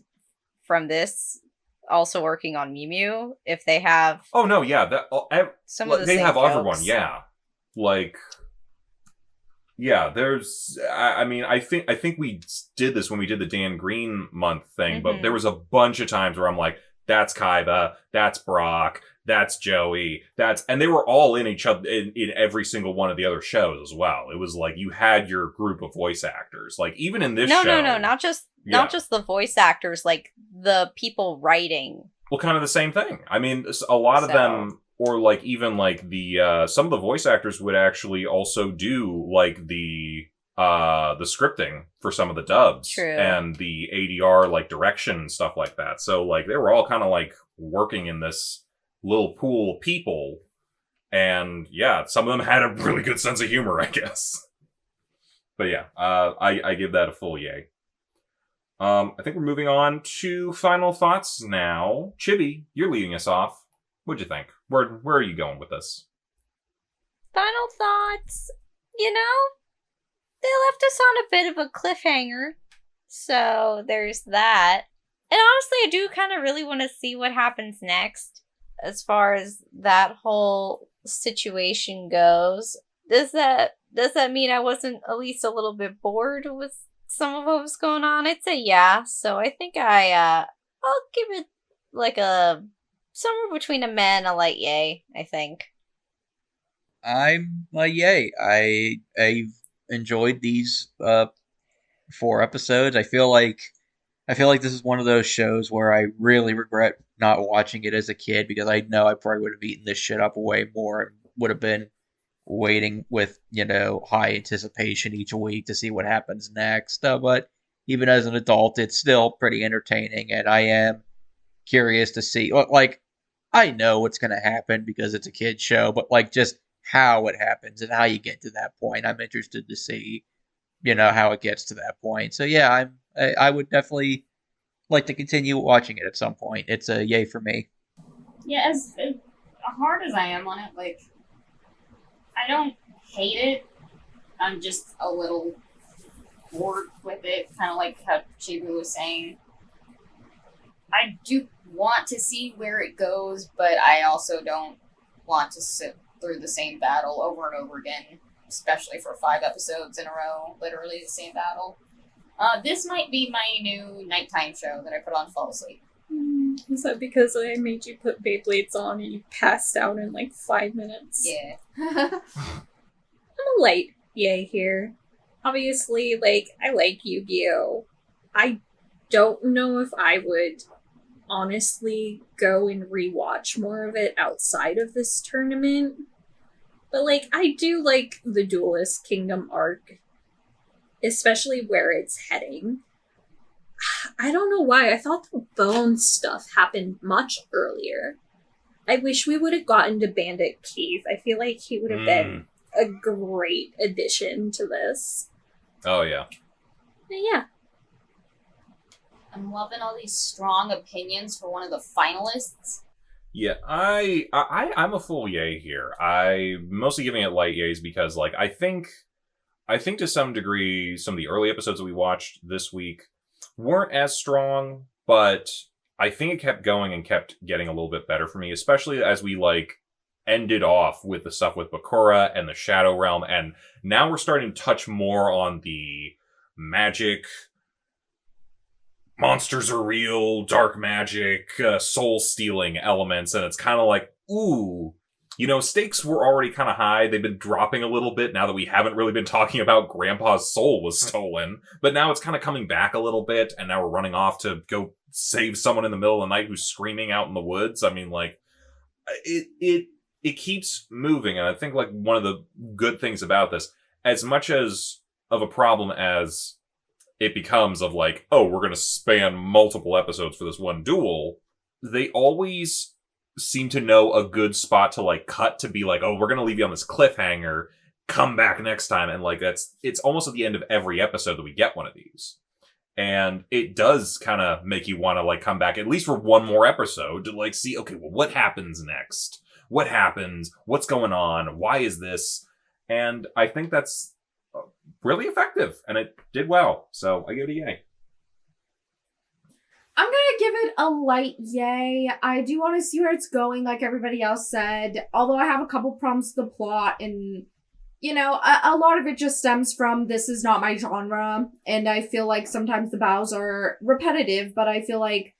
from this also working on Mew Mew. If they have, oh no, yeah, some of the they same have jokes. everyone, yeah, like. Yeah, there's. I mean, I think we did this when we did the Dan Green month thing, but there was a bunch of times where I'm like, "That's Kaiba, that's Brock, that's Joey, and they were all in each other in every single one of the other shows as well. It was like you had your group of voice actors, like even in this show. No, not just the voice actors, like the people writing. Well, kind of the same thing. I mean, a lot of them. Or, like, even, like, some of the voice actors would actually also do, like, the scripting for some of the dubs. True. And the ADR, like, direction and stuff like that. So, like, they were all kind of, like, working in this little pool of people. And, yeah, some of them had a really good sense of humor, I guess. But, yeah, I give that a full yay. I think we're moving on to final thoughts now. Chibi, you're leading us off. What'd you think? Where are you going with this? Final thoughts. You know, they left us on a bit of a cliffhanger. So there's that. And honestly, I do kind of really want to see what happens next as far as that whole situation goes. Does that mean I wasn't at least a little bit bored with some of what was going on? I'd say yeah. So I think I'll give it like a somewhere between a meh and a light yay, I think. I'm a yay. I've enjoyed these 4 episodes. I feel like this is one of those shows where I really regret not watching it as a kid, because I know I probably would have eaten this shit up way more and would have been waiting with, high anticipation each week to see what happens next. But even as an adult, it's still pretty entertaining, and I am curious to see. Like, I know what's going to happen because it's a kid's show, but like just how it happens and how you get to that point, I'm interested to see, how it gets to that point. So yeah, I would definitely like to continue watching it at some point. It's a yay for me. Yeah, as hard as I am on it, like, I don't hate it. I'm just a little bored with it, kind of like how Chibu was saying. I do want to see where it goes, but I also don't want to sit through the same battle over and over again, especially for 5 episodes in a row, literally the same battle. This might be my new nighttime show that I put on to fall asleep. Is that because I made you put Beyblades on and you passed out in like 5 minutes? Yeah. I'm a light yay here. Obviously, like, I like Yu-Gi-Oh! I don't know if I would honestly go and rewatch more of it outside of this tournament. But, like, I do like the Duelist Kingdom arc, especially where it's heading. I don't know why. I thought the Bone stuff happened much earlier. I wish we would have gotten to Bandit Keith. I feel like he would have been a great addition to this. Oh, yeah. But yeah. I'm loving all these strong opinions for one of the finalists. Yeah, I'm a full yay here. I'm mostly giving it light yays because, like, I think to some degree, some of the early episodes that we watched this week weren't as strong, but I think it kept going and kept getting a little bit better for me, especially as we, like, ended off with the stuff with Bakura and the Shadow Realm, and now we're starting to touch more on the magic, monsters are real, dark magic, soul-stealing elements, and it's kind of like, ooh, stakes were already kind of high. They've been dropping a little bit now that we haven't really been talking about Grandpa's soul was stolen, but now it's kind of coming back a little bit, and now we're running off to go save someone in the middle of the night who's screaming out in the woods. I mean, like, it keeps moving, and I think, like, one of the good things about this, as much as of a problem as it becomes of, like, oh, we're going to span multiple episodes for this one duel, they always seem to know a good spot to, like, cut to be like, oh, we're going to leave you on this cliffhanger, come back next time, and, like, it's almost at the end of every episode that we get one of these. And it does kind of make you want to, like, come back at least for one more episode to, like, see, okay, well, what happens next? What happens? What's going on? Why is this? And I think that's really effective, and it did well. So I give it a yay. I'm gonna give it a light yay. I do want to see where it's going, like everybody else said. Although I have a couple problems with the plot, and a lot of it just stems from this is not my genre, and I feel like sometimes the battles are repetitive, but I feel like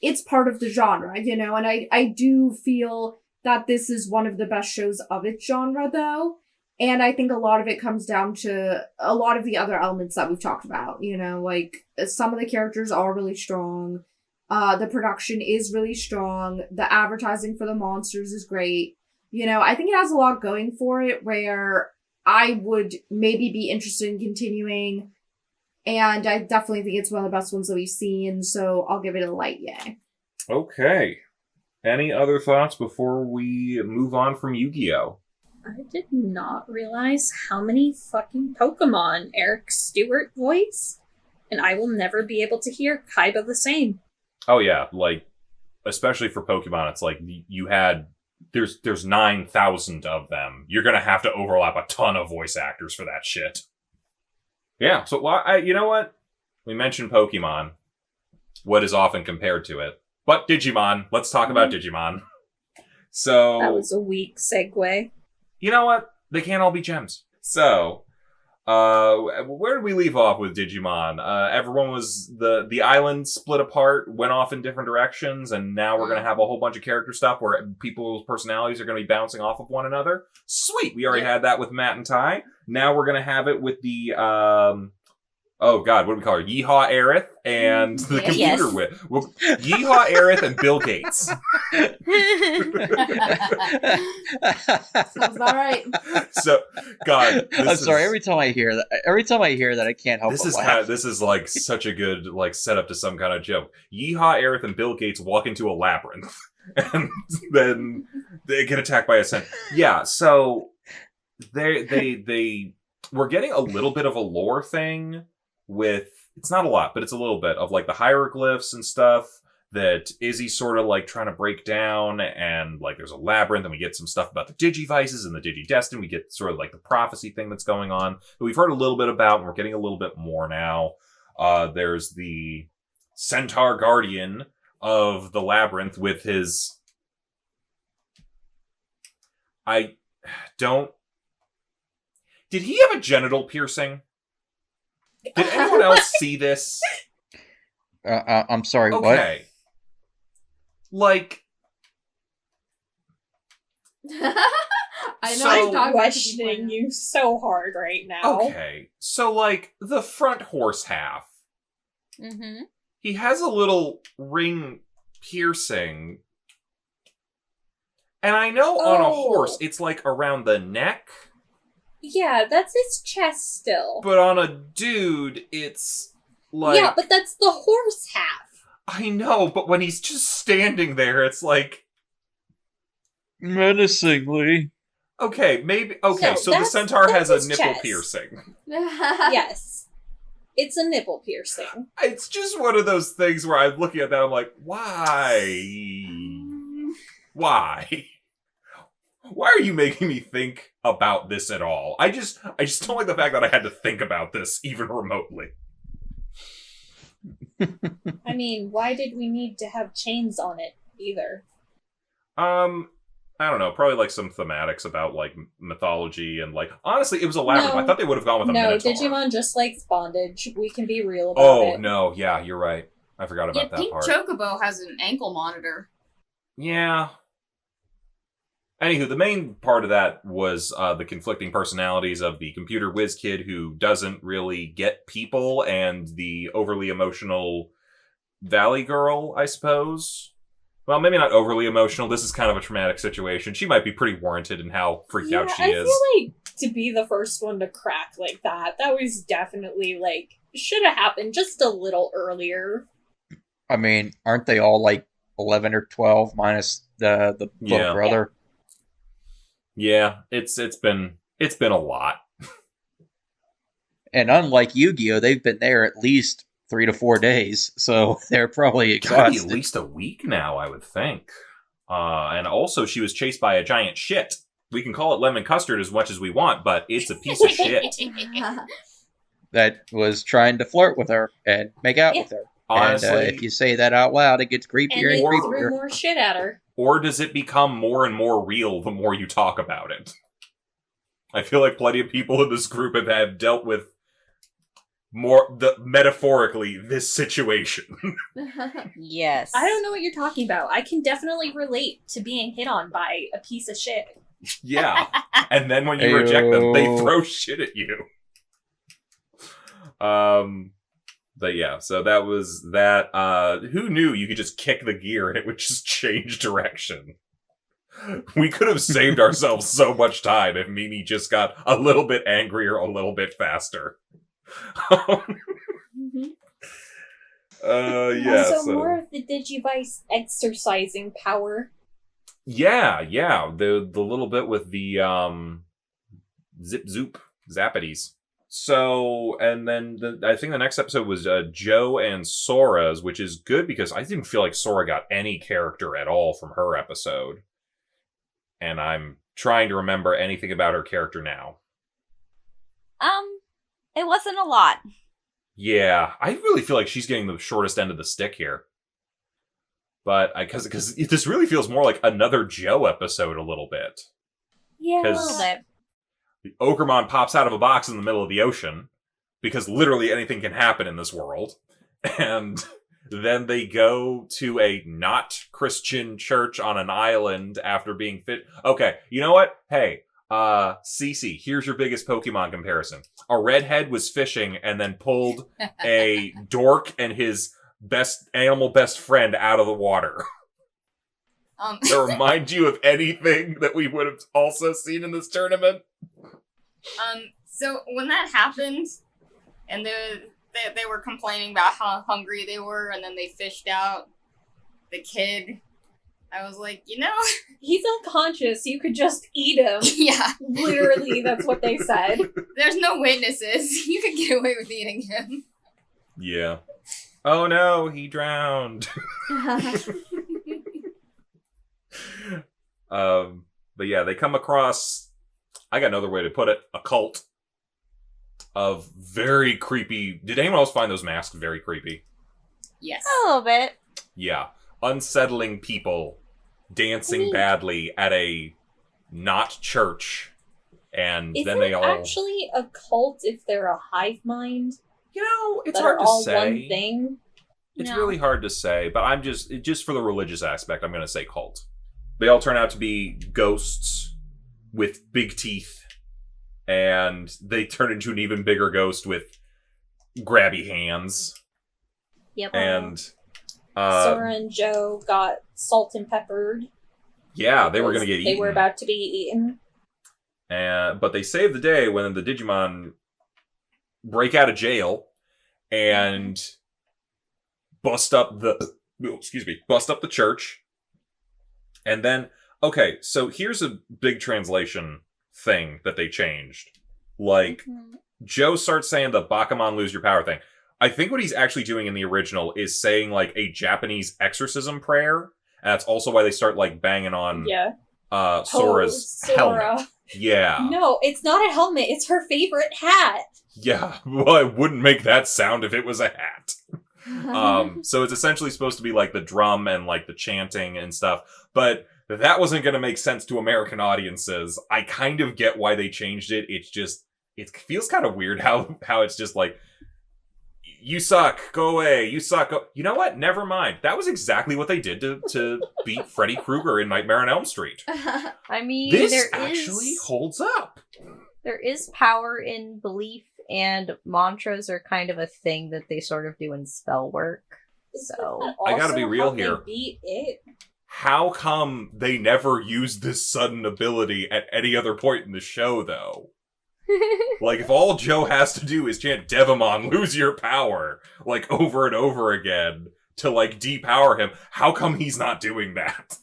it's part of the genre, and I do feel that this is one of the best shows of its genre, though. And I think a lot of it comes down to a lot of the other elements that we've talked about, like some of the characters are really strong. The production is really strong. The advertising for the monsters is great. I think it has a lot going for it where I would maybe be interested in continuing. And I definitely think it's one of the best ones that we've seen. So I'll give it a light yay. Okay. Any other thoughts before we move on from Yu-Gi-Oh? I did not realize how many fucking Pokemon Eric Stewart voiced, and I will never be able to hear Kaiba the same. Oh yeah, like, especially for Pokemon, it's like you had, there's 9,000 of them. You're gonna have to overlap a ton of voice actors for that shit. Yeah, so you know what? We mentioned Pokemon, what is often compared to it, but Digimon. Let's talk about Digimon. So that was a weak segue. You know what? They can't all be gems. So, where did we leave off with Digimon? Everyone was, the island split apart, went off in different directions, and now we're going to have a whole bunch of character stuff where people's personalities are going to be bouncing off of one another. Sweet! We already had that with Matt and Ty. Now we're going to have it with the, oh god, what do we call her? Yeehaw Aerith and the computer Yes. whiz. Well, Yeehaw Aerith and Bill Gates. Sounds about right. So, God, I'm sorry. Every time I hear that, I can't help this but is laugh. this is like such a good like setup to some kind of joke. Yeehaw Aerith and Bill Gates walk into a labyrinth, and then they get attacked by a centaur. Yeah, so they we're getting a little bit of a lore thing with, it's not a lot, but it's a little bit of like the hieroglyphs and stuff that Izzy's sort of like trying to break down, and like there's a labyrinth, and we get some stuff about the Digivices and the Digidestin. We get sort of like the prophecy thing that's going on that we've heard a little bit about, and we're getting a little bit more now. There's the Centaur Guardian of the labyrinth with his... I don't... Did he have a genital piercing? Did anyone else see this? I'm sorry, what? Okay. Like... I know So- I'm I'm talking questioning you so hard right now. Okay. So, like, the front horse half. Mm-hmm. He has a little ring piercing. And I know on a horse, it's like around the neck. Yeah, that's his chest still. But on a dude, it's like... Yeah, but that's the horse half. I know, but when he's just standing there, it's like... Menacingly. Okay, maybe... Okay, No, so the that's centaur has a his nipple chest. piercing. Yes. It's a nipple piercing. It's just one of those things where I'm looking at that, I'm like, why? Why? Why are you making me think about this at all? I just don't like the fact that I had to think about this even remotely. I mean, why did we need to have chains on it either? I don't know, probably like some thematics about like mythology and like, honestly, it was a labyrinth. No. I thought they would have gone with a No, minotaur. Digimon just likes bondage. We can be real about Oh, it. no, yeah, you're right. I forgot Yeah, about that Pink part. Chocobo has an ankle monitor. Yeah. Anywho, the main part of that was the conflicting personalities of the computer whiz kid who doesn't really get people, and the overly emotional Valley girl, I suppose. Well, maybe not overly emotional. This is kind of a traumatic situation. She might be pretty warranted in how freaked out she I is. feel like to be the first one to crack like that was definitely like should have happened just a little earlier. I mean, aren't they all like 11 or 12 minus the little Yeah. brother? Yeah, it's been a lot. And unlike Yu-Gi-Oh, they've been there at least 3 to 4 days, so they're probably Gotta be exhausted. at least a week now, I would think. And also, she was chased by a giant shit. We can call it lemon custard as much as we want, but it's a piece of shit. That was trying to flirt with her and make out with her. Honestly, And if you say that out loud, it gets And creepier it and threw creepier. more shit at her. or does it become more and more real the more you talk about it? I feel like plenty of people in this group have dealt with metaphorically this situation. Yes. I don't know what you're talking about. I can definitely relate to being hit on by a piece of shit. Yeah. And then when you reject them, they Ayo. throw shit at you. But yeah, so that was that. Who knew you could just kick the gear and it would just change direction? We could have saved ourselves so much time if Mimi just got a little bit angrier, a little bit faster. Yeah. Also, So more of the Digivice exercising power. yeah. The little bit with the zip zoop zappities. So, and then I think the next episode was Joe and Sora's, which is good because I didn't feel like Sora got any character at all from her episode. And I'm trying to remember anything about her character now. It wasn't a lot. Yeah, I really feel like she's getting the shortest end of the stick here. But because this really feels more like another Joe episode a little bit. Yeah. A little bit. The Ogremon pops out of a box in the middle of the ocean, because literally anything can happen in this world. And then they go to a not Christian church on an island after being fit. Okay, you know what? Hey, Cece, here's your biggest Pokemon comparison. A redhead was fishing and then pulled a dork and his animal best friend out of the water. To remind you of anything that we would have also seen in this tournament? So when that happened, and they were complaining about how hungry they were, and then they fished out the kid, I was like, He's unconscious. You could just eat him. Yeah. Literally, that's what they said. There's no witnesses. You could get away with eating him. Yeah. Oh no, he drowned. But yeah, they come across, I got another way to put it, a cult of very creepy. Did anyone else find those masks very creepy? Yes. A little bit. Yeah. Unsettling people dancing badly at a not church. And Is then it they all actually a cult if they're a hive mind? it's that hard are to all say. one thing? It's No. really hard to say, but I'm just for the religious aspect, I'm going to say cult. They all turn out to be ghosts with big teeth, and they turn into an even bigger ghost with grabby hands. Yep. And Sora and Joe got salt and peppered. yeah, they were going to get They eaten. were about to be eaten. But they save the day when the Digimon break out of jail and bust up the church. And then, okay, so here's a big translation thing that they changed. Like, Joe starts saying the Bakamon lose your power thing. I think what he's actually doing in the original is saying, like, a Japanese exorcism prayer. And that's also why they start, like, banging on Sora's helmet. Yeah. No, it's not a helmet. It's her favorite hat. Yeah. Well, it wouldn't make that sound if it was a hat. So it's essentially supposed to be like the drum and like the chanting and stuff, but that wasn't going to make sense to American audiences. I kind of get why they changed it. It's just, it feels kind of weird how it's just like, you suck, go away, you suck. You know what? Never mind. That was exactly what they did to beat Freddy Krueger in Nightmare on Elm Street. I mean, This actually holds up. There is power in belief, and mantras are kind of a thing that they sort of do in spell work. So I gotta Also be real how they here. beat it. How come they never used this sudden ability at any other point in the show, though? Like, if all Joe has to do is chant Devamon, lose your power, like, over and over again, to, like, depower him, how come he's not doing that?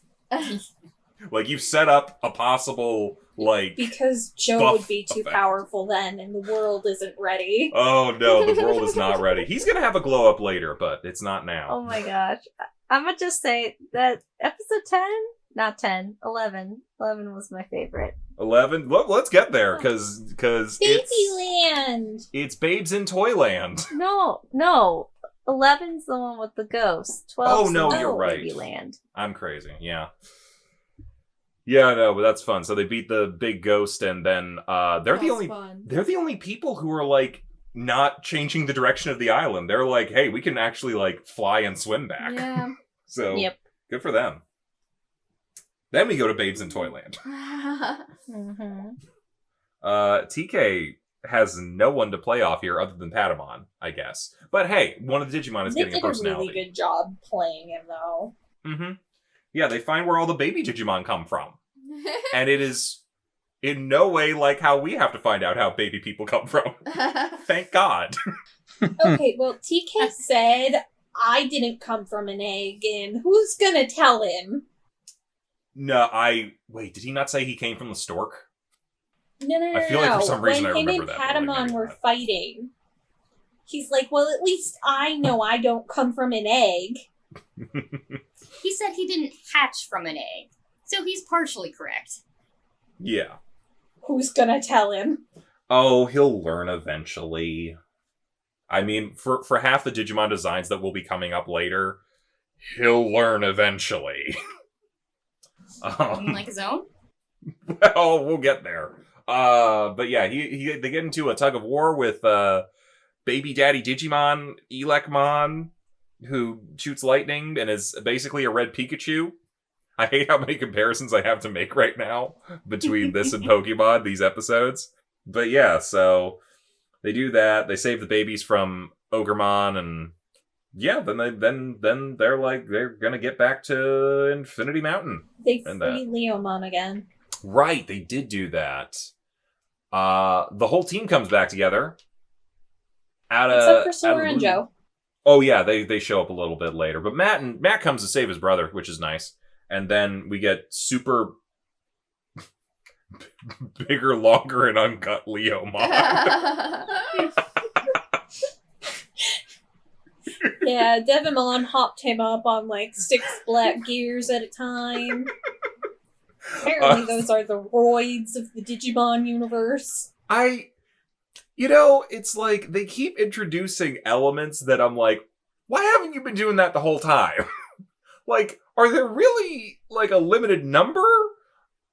Like, you've set up a possible, like... Because Joe buff would be too effect. powerful then, and the world isn't ready. Oh, no, the world is not ready. He's gonna have a glow-up later, but it's not now. oh my gosh. I'm gonna just say that episode 10? Not 10, 11. 11 was my favorite. 11? Well, let's get there, because Babyland! it's Babes in Toyland. No. 11's the one with the ghost. 12's Oh, the no, one you're with right. Babyland. I'm crazy, yeah. Yeah, no, but that's fun. So they beat the big ghost, and then they're the only people who are like not changing the direction of the island. They're like, hey, we can actually like fly and swim back. Yeah. So Yep. good for them. Then we go to Babes in Toyland. Mm-hmm. TK has no one to play off here other than Patamon, I guess. But hey, one of the Digimon is They getting a did a personality. really good job playing him, though. Mm-hmm. Yeah, they find where all the baby Digimon come from. And it is in no way like how we have to find out how baby people come from. Thank God. Okay, well, TK said, I didn't come from an egg, and who's gonna tell him? No, wait, did he not say he came from the stork? No. I feel like for some reason when I him remember and that, but, like, Patamon maybe were not. fighting, he's like, well, at least I know I don't come from an egg. He said he didn't hatch from an egg, so he's partially correct. Yeah. Who's gonna tell him? Oh, he'll learn eventually. I mean, for half the Digimon designs that will be coming up later, he'll learn eventually. Like his own? Well, we'll get there. But yeah, they get into a tug of war with baby daddy Digimon, Elecmon, who shoots lightning and is basically a red Pikachu. I hate how many comparisons I have to make right now between this and Pokemon, these episodes. But yeah, so they do that. They save the babies from Ogremon, and yeah, then they're like they're gonna get back to Infinity Mountain. They And free Leomon again. Right, they did do that. The whole team comes back together. Except for Sora and Joe. Oh yeah, they show up a little bit later. But Matt comes to save his brother, which is nice. And then we get super bigger, longer, and uncut Leomon. Yeah, Devimon hopped him up on like 6 black gears at a time. Apparently those are the roids of the Digimon universe. It's like they keep introducing elements that I'm like, why haven't you been doing that the whole time? Like, are there really like a limited number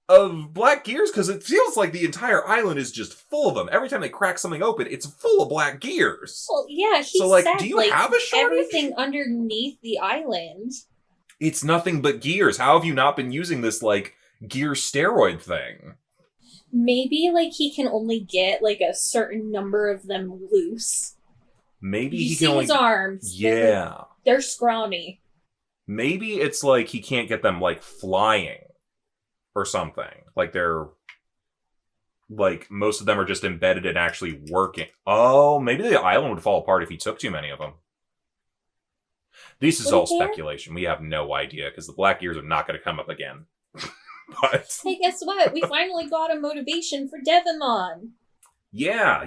of black gears? Because it feels like the entire island is just full of them. Every time they crack something open, it's full of black gears. Well, yeah, he so, like, said, do you have a shortage? Everything underneath the island. It's nothing but gears. How have you not been using this, like, gear steroid thing? Maybe, like, he can only get, like, a certain number of them loose. Maybe you he see can only... his arms. Yeah. They're scrawny. Maybe it's like he can't get them, like, flying or something. Like, they're... Like, most of them are just embedded and actually working. Oh, maybe the island would fall apart if he took too many of them. This is all speculation. We have no idea, because the black gears are not going to come up again. But... Hey, guess what? We finally got a motivation for Devimon. Yeah.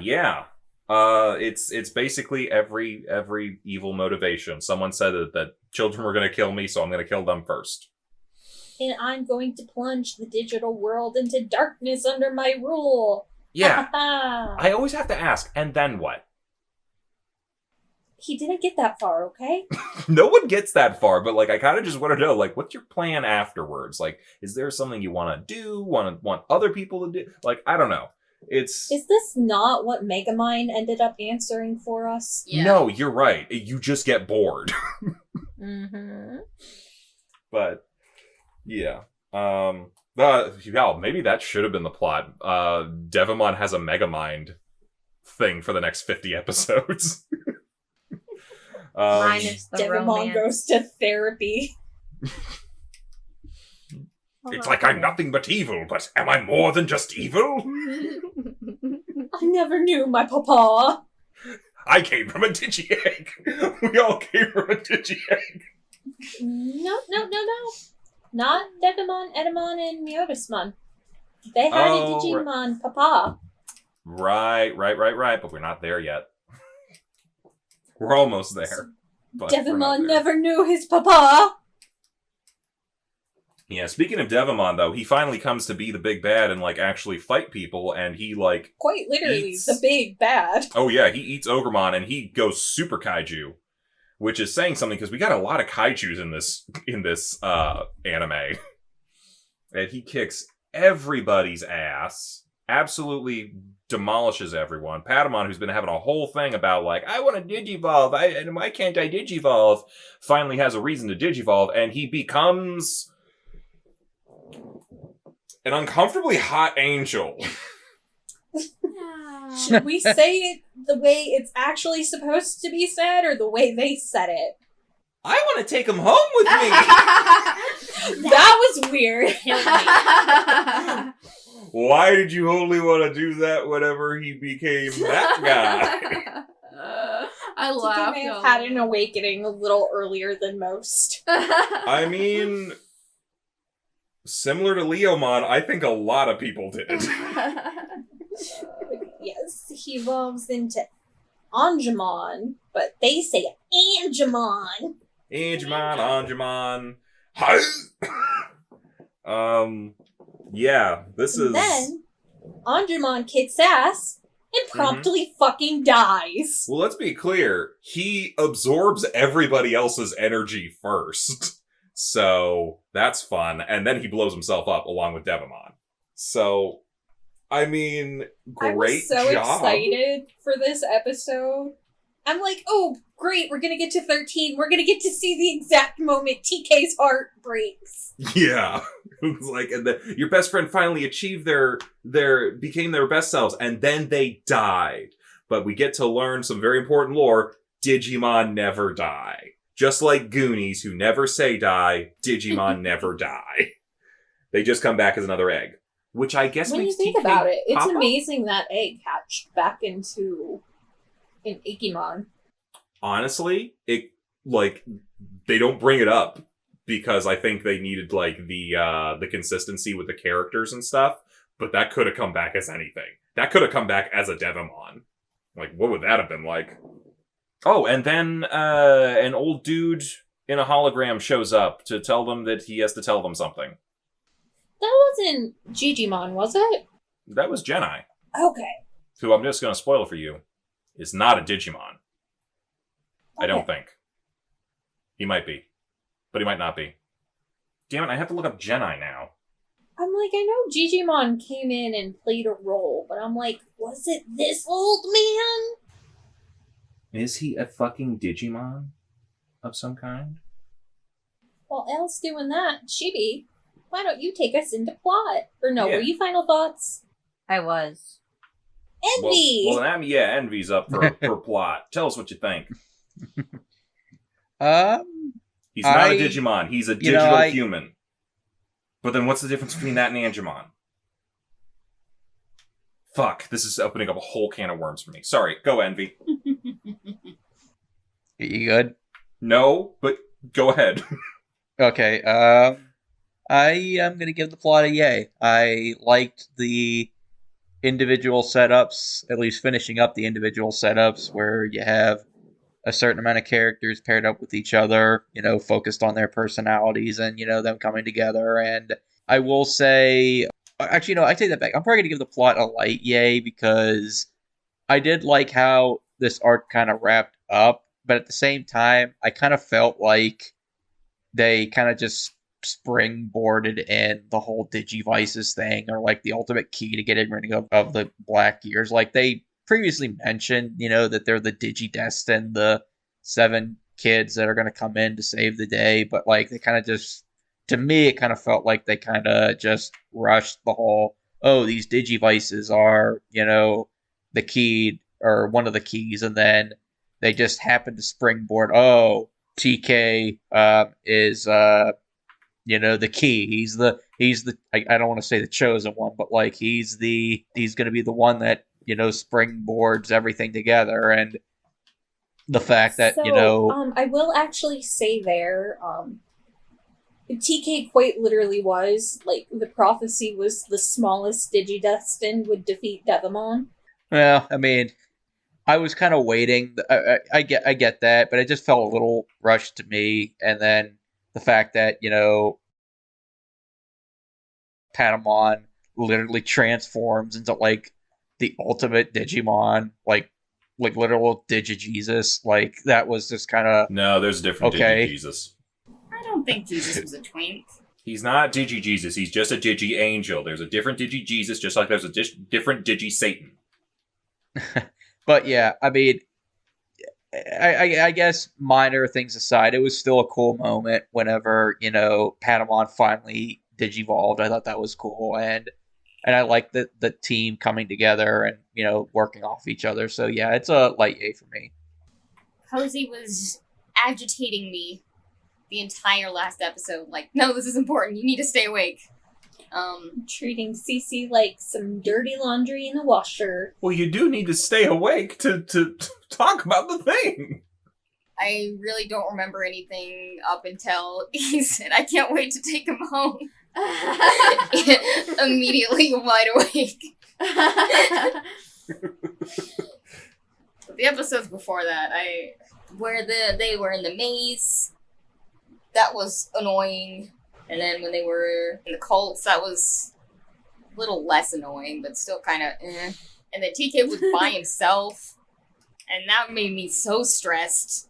It's basically every evil motivation. Someone said that children were going to kill me, so I'm going to kill them first. And I'm going to plunge the digital world into darkness under my rule. Yeah. I always have to ask, and then what? He didn't get that far, okay? No one gets that far, but, like, I kind of just want to know, like, what's your plan afterwards? Like, is there something you want to do? Want other people to do? Like, I don't know. Is this not what Megamind ended up answering for us? Yeah. No, you're right. You just get bored. Mm-hmm. But, yeah. Maybe that should have been the plot. Devimon has a Megamind thing for the next 50 episodes. Minus the Devimon romance. goes to therapy. It's like I'm nothing but evil, but am I more than just evil? I never knew my papa. I came from a Digi-Egg. We all came from a Digi-Egg. No. Not Devimon, Edamon, and Myotismon. They had a Digimon papa. Right. But we're not there yet. We're almost there. But Devimon never knew his papa. Yeah, speaking of Devimon, though, he finally comes to be the big bad and, like, actually fight people, and he, like... Quite literally, eats... the big bad. Oh, yeah, he eats Ogremon, and he goes super kaiju, which is saying something, because we got a lot of kaijus in this anime. And he kicks everybody's ass, absolutely demolishes everyone. Patamon, who's been having a whole thing about, like, I want to Digivolve, and why can't I Digivolve, finally has a reason to Digivolve, and he becomes... an uncomfortably hot angel. Should we say it the way it's actually supposed to be said, or the way they said it? I want to take him home with me! That was weird. Why did you only want to do that whenever he became that guy? I laughed. He may have had an awakening a little earlier than most. I mean... similar to Leomon, I think a lot of people did. Yes, he evolves into Angemon, but they say Angemon. Angemon. Hi! Yeah, this is... Then, Angemon kicks ass and promptly fucking dies. Well, let's be clear. He absorbs everybody else's energy first. So, that's fun. And then he blows himself up along with Devimon. So, I mean, great I was so job. excited for this episode. I'm like, oh, great, we're gonna get to 13. We're gonna get to see the exact moment TK's heart breaks. Yeah. It was like, and your best friend finally achieved became their best selves, and then they died. But we get to learn some very important lore. Digimon never die. Just like Goonies, who never say die, Digimon never die. They just come back as another egg. Which I guess When you makes think TK about it, it's pop up. amazing that egg hatched back into an Ikimon. Honestly, they don't bring it up because I think they needed like the consistency with the characters and stuff. But that could have come back as anything. That could have come back as a Devimon. Like, what would that have been like? Oh, and then an old dude in a hologram shows up to tell them that he has to tell them something. That wasn't Digimon, was it? That was Jedi, Okay. who I'm just going to spoil for you, is not a Digimon. I don't think. He might be. But he might not be. Damn it, I have to look up Jedi now. I'm like, I know Digimon came in and played a role, but I'm like, was it this old man? Is he a fucking Digimon of some kind? Well, Elle's doing that. Chibi, why don't you take us into plot? Or no, Yeah. were you final thoughts? I was. Envy! Well, Envy's up for plot. Tell us what you think. He's not a Digimon. He's a digital human. But then what's the difference between that and Angemon? Fuck, this is opening up a whole can of worms for me. Sorry, go Envy. You good? No, but go ahead. Okay, I am gonna give the plot a yay. I liked the individual setups, at least finishing up the individual setups, where you have a certain amount of characters paired up with each other, focused on their personalities and, them coming together. And I will say, actually, no, I take that back. I'm probably going to give the plot a light yay because I did like how this arc kind of wrapped up, but at the same time, I kind of felt like they kind of just springboarded in the whole Digivices thing, or like the ultimate key to getting rid of the Black Gears. Like they previously mentioned, that they're the Digidestined, the 7 kids that are going to come in to save the day, but like they kind of just, to me, it kind of felt like they kind of just rushed the whole, oh, these Digivices are, the key, or one of the keys, and then they just happened to springboard, oh, TK is the key. He's the I don't want to say the chosen one, but like he's going to be the one that springboards everything together. And the fact that I will actually say there, TK quite literally was like, the prophecy was the smallest Digidestined would defeat Devimon. Well, I mean, I was kind of waiting. I get that, but it just felt a little rushed to me. And then the fact that Patamon literally transforms into like the ultimate Digimon, like literal Digi-Jesus, like that was just kind of No, there's a different Digi-Jesus. I don't think Jesus was a twink. He's not Digi-Jesus, he's just a Digi-Angel. There's a different Digi-Jesus, just like there's a different Digi-Satan. But yeah, I mean, I guess minor things aside, it was still a cool moment whenever, Patamon finally Digivolved. I thought that was cool, and I like the team coming together and, working off each other. So yeah, it's a light A for me. Kozi was agitating me the entire last episode. Like, no, this is important. You need to stay awake. Treating Cece like some dirty laundry in the washer. Well, you do need to stay awake to talk about the thing. I really don't remember anything up until he said, I can't wait to take him home. Immediately wide awake. The episodes before that, where they were in the maze, that was annoying. And then when they were in the cults, that was a little less annoying, but still kind of eh. And then TK was by himself, and that made me so stressed.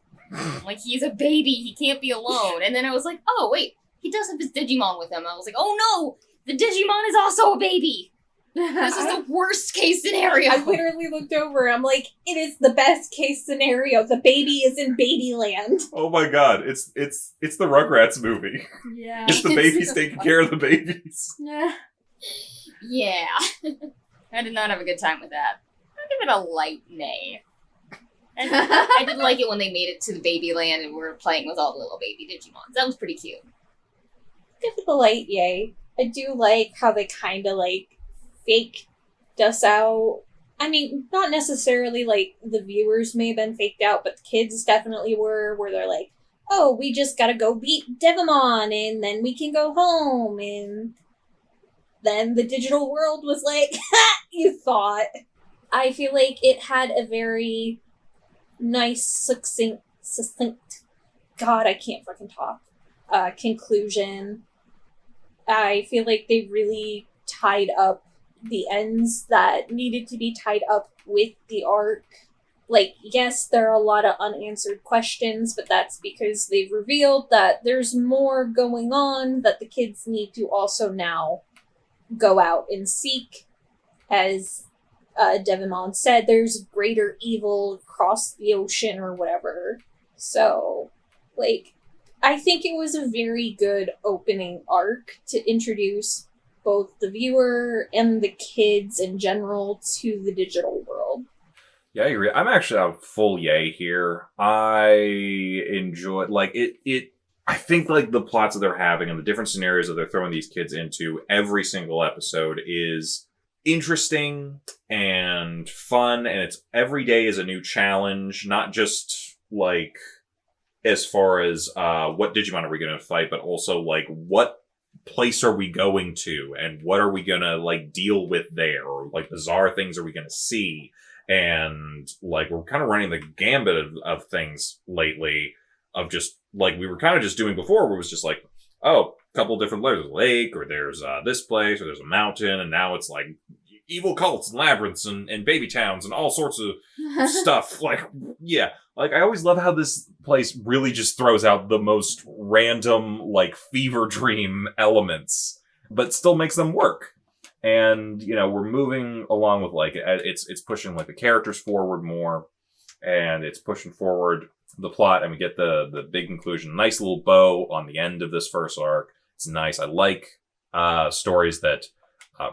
Like, he's a baby, he can't be alone. And then I was like, oh, wait, he does have his Digimon with him. I was like, oh no, the Digimon is also a baby! This is the worst case scenario. I literally looked over. I'm like, it is the best case scenario. The baby is in Babyland. Oh my god, it's the Rugrats movie. Yeah. It's the babies taking care of the babies. Yeah. Yeah. I did not have a good time with that. I'll give it a light nay. And I did like it when they made it to the Babyland and were playing with all the little baby Digimons. That was pretty cute. Give it a light yay. I do like how they kind of like faked us out. I mean, not necessarily like the viewers may have been faked out, but the kids definitely were, where they're like, oh, we just gotta go beat Devimon and then we can go home. And then the digital world was like, ha, you thought. I feel like it had a very nice, succinct, God, I can't freaking talk, conclusion. I feel like they really tied up the ends that needed to be tied up with the arc. Like, yes, there are a lot of unanswered questions, but that's because they've revealed that there's more going on that the kids need to also now go out and seek. As Devimon said, there's greater evil across the ocean or whatever. So, like, I think it was a very good opening arc to introduce both the viewer and the kids in general to the digital world. Yeah, I agree. I'm actually a full yay here. I enjoy, like, it I think, like, the plots that they're having and the different scenarios that they're throwing these kids into every single episode is interesting and fun, and it's every day is a new challenge, not just, like, as far as what Digimon are we going to fight, but also, like, what place are we going to, and what are we going to, like, deal with there, or, like, bizarre things are we going to see, and, like, we're kind of running the gambit of things lately, of just, like, we were kind of just doing before, where it was just like, oh, a couple different layers, there's a lake, or there's this place, or there's a mountain, and now it's, like, evil cults and labyrinths and baby towns and all sorts of stuff. Like, yeah. Like, I always love how this place really just throws out the most random, like, fever dream elements, but still makes them work. And, you know, we're moving along with, like, it's pushing, like, the characters forward more, and it's pushing forward the plot, and we get the big conclusion. Nice little bow on the end of this first arc. It's nice. I like stories that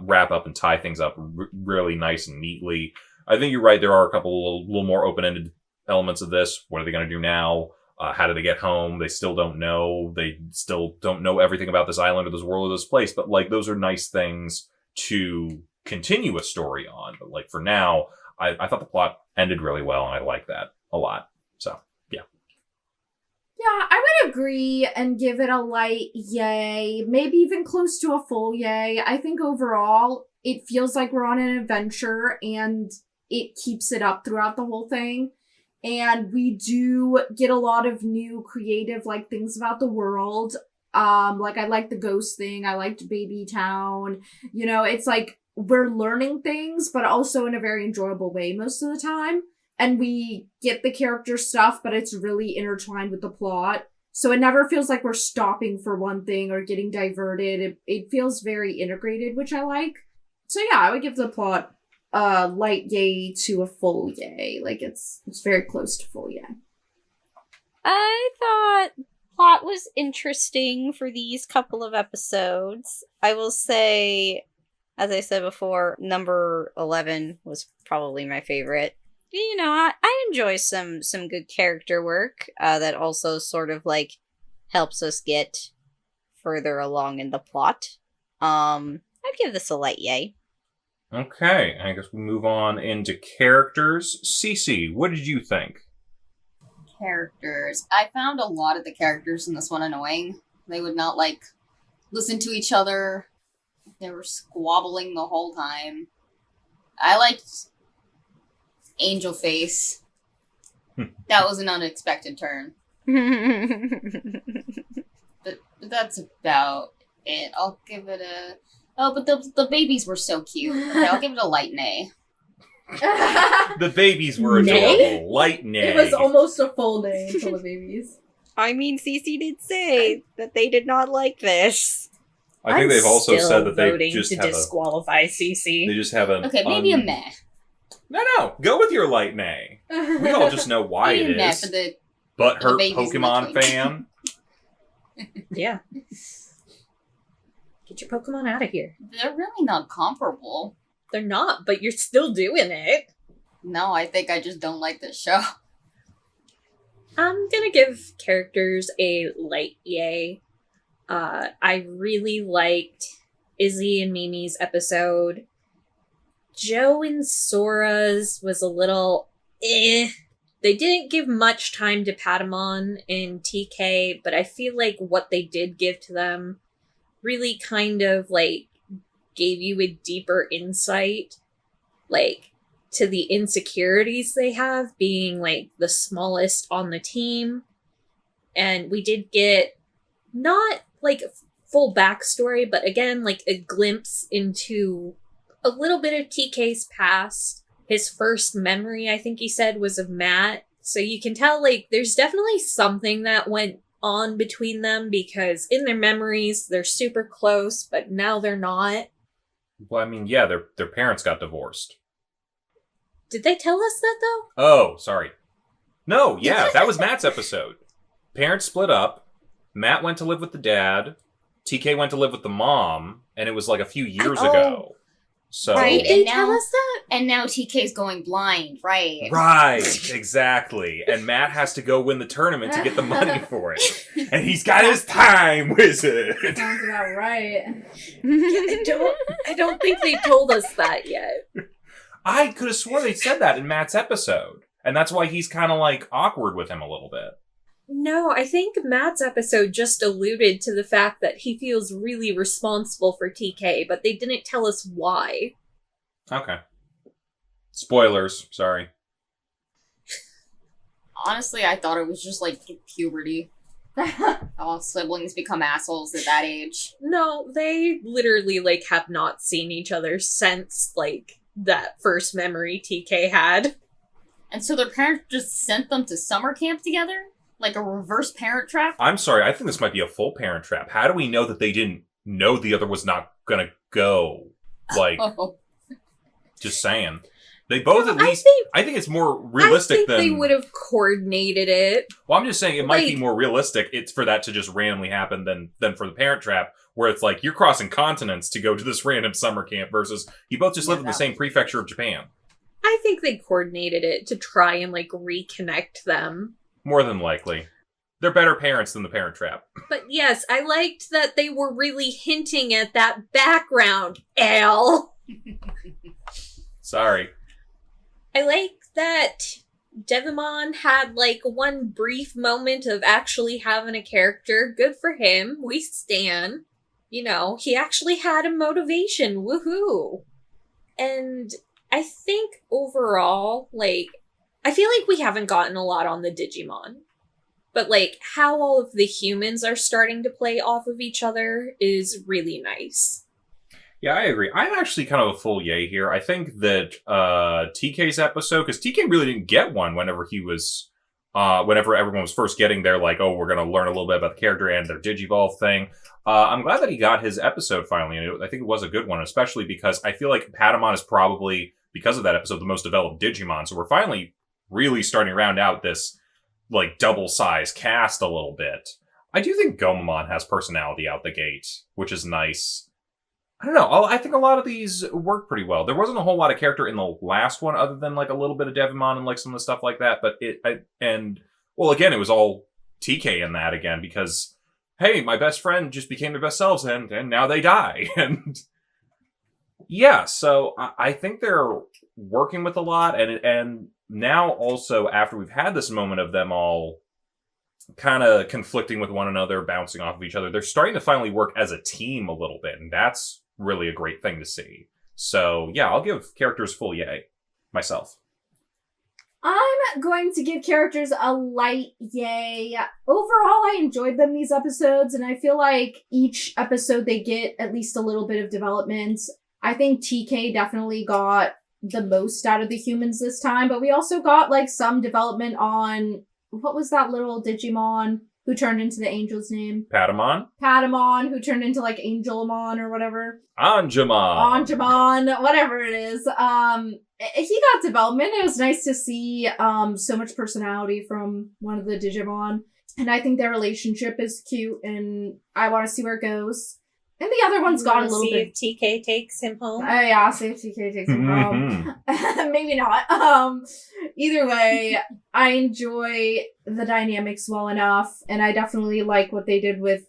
wrap up and tie things up really nice and neatly. I think you're right. There are a couple little more open-ended elements of this. What are they going to do now? How do they get home? They still don't know. They still don't know everything about this island or this world or this place. But, like, those are nice things to continue a story on. But, like, for now, I thought the plot ended really well, and I like that a lot. So, yeah. Yeah, I would agree and give it a light yay, maybe even close to a full yay. I think overall, it feels like we're on an adventure, and it keeps it up throughout the whole thing. And we do get a lot of new creative, like, things about the world. Like, I like the ghost thing. I liked Baby Town. You know, it's like we're learning things, but also in a very enjoyable way most of the time. And we get the character stuff, but it's really intertwined with the plot. So it never feels like we're stopping for one thing or getting diverted. It feels very integrated, which I like. So yeah, I would give the plot a light yay to a full yay. Like, it's very close to full yay. I thought plot was interesting for these couple of episodes. I will say, as I said before, number 11 was probably my favorite. You know, I enjoy some good character work that also sort of, like, helps us get further along in the plot. I'd give this a light yay. Okay, I guess we move on into characters. Cece, what did you think? Characters. I found a lot of the characters in this one annoying. They would not, like, listen to each other. They were squabbling the whole time. I liked Angel Face. That was an unexpected turn. But that's about it. I'll give it a... Oh, but the babies were so cute. Okay, I'll give it a light nay. The babies were adorable. Light nay. It was almost a full nay until the babies. I mean, Cece did say that they did not like this. I think they've also still said that they voting just to have disqualify they CC. just have an Okay, maybe a meh. No, go with your light nay. We all just know why Maybe it a meh is. for the Butthurt babies in the Pokemon twink. fan. Yeah. Get your Pokemon out of here. They're really not comparable. They're not, but you're still doing it. No, I think I just don't like this show. I'm gonna give characters a light yay. I really liked Izzy and Mimi's episode. Joe and Sora's was a little eh. They didn't give much time to Patamon and TK, but I feel like what they did give to them really kind of like gave you a deeper insight, like to the insecurities they have being like the smallest on the team. And we did get not like full backstory, but again, like a glimpse into a little bit of TK's past. His first memory, I think he said, was of Matt. So you can tell, like, there's definitely something that went on between them because in their memories, they're super close, but now they're not. Well, I mean, yeah, their parents got divorced. Did they tell us that, though? Oh, sorry. No, yeah, that was Matt's episode. Parents split up. Matt went to live with the dad. TK went to live with the mom, and it was like a few years ago. So Right, Did they and tell now- us that? And now TK's going blind, right? Right, exactly. And Matt has to go win the tournament to get the money for it. And he's got his time wizard. Sounds about right. I don't think they told us that yet. I could have sworn they said that in Matt's episode. And that's why he's kind of like awkward with him a little bit. No, I think Matt's episode just alluded to the fact that he feels really responsible for TK, but they didn't tell us why. Okay. Spoilers, sorry. Honestly, I thought it was just like puberty. All siblings become assholes at that age. No, they literally, like, have not seen each other since, like, that first memory TK had. And so their parents just sent them to summer camp together? Like a reverse parent trap? I'm sorry, I think this might be a full parent trap. How do we know that they didn't know the other was not gonna go? Like, Oh. just saying. They both at I least... think, I think it's more realistic I think than... they would have coordinated it. Well, I'm just saying it might be Like- more realistic. It's for that to just randomly happen than for the parent trap, where it's like you're crossing continents to go to this random summer camp versus you both just live in the same prefecture of Japan. I think they coordinated it to try and, like, reconnect them. More than likely. They're better parents than the parent trap. But yes, I liked that they were really hinting at that background, Al. Sorry. I like that Devimon had, like, one brief moment of actually having a character. Good for him. We stan. You know, he actually had a motivation. Woohoo. And I think overall, like, I feel like we haven't gotten a lot on the Digimon. But, like, how all of the humans are starting to play off of each other is really nice. Yeah, I agree. I'm actually kind of a full yay here. I think that TK's episode, because TK really didn't get one whenever he was, whenever everyone was first getting there, like, oh, we're going to learn a little bit about the character and their Digivolve thing. I'm glad that he got his episode finally, and I think it was a good one, especially because I feel like Patamon is probably, because of that episode, the most developed Digimon, so we're finally really starting to round out this, like, double-size cast a little bit. I do think Gomamon has personality out the gate, which is nice. I don't know. I think a lot of these work pretty well. There wasn't a whole lot of character in the last one, other than like a little bit of Devimon and like some of the stuff like that. But again, it was all TK in that again because, hey, my best friend just became their best selves, and now they die. And yeah, so I think they're working with a lot, and now also after we've had this moment of them all kind of conflicting with one another, bouncing off of each other, they're starting to finally work as a team a little bit, and that's really a great thing to see. So yeah, I'll give characters full yay myself. I'm going to give characters a light yay. Overall, I enjoyed them these episodes, and I feel like each episode they get at least a little bit of development. I think TK definitely got the most out of the humans this time, but we also got like some development on what was that little Digimon? who turned into the angel's name. Patamon? Patamon, who turned into like Angelamon or whatever. Anjumon. Anjumon, whatever it is. He got development. It was nice to see so much personality from one of the Digimon. And I think their relationship is cute, and I want to see where it goes. And the other one's got a little bit. See if TK takes him home. Yeah, see if TK takes him home. Maybe not. Either way, I enjoy the dynamics well enough, and I definitely like what they did with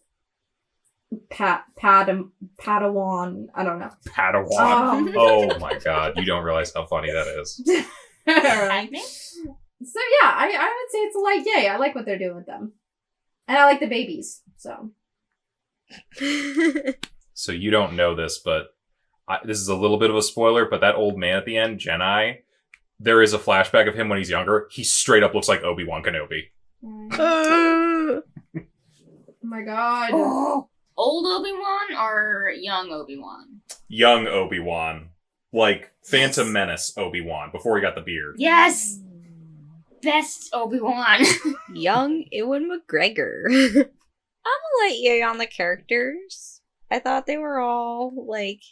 Padawan. I don't know. Padawan. Oh my god, you don't realize how funny that is. Right. So yeah, I would say it's a light yay. I like what they're doing with them. And I like the babies, so. So you don't know this, but this is a little bit of a spoiler, but that old man at the end, Jedi, there is a flashback of him when he's younger. He straight up looks like Obi-Wan Kenobi. Oh my god. Oh. Old Obi-Wan or young Obi-Wan? Young Obi-Wan. Like Phantom Menace Obi-Wan, before he got the beard. Yes! Best Obi-Wan. Young Ewan McGregor. I'm a light yay on the characters. I thought they were all, like,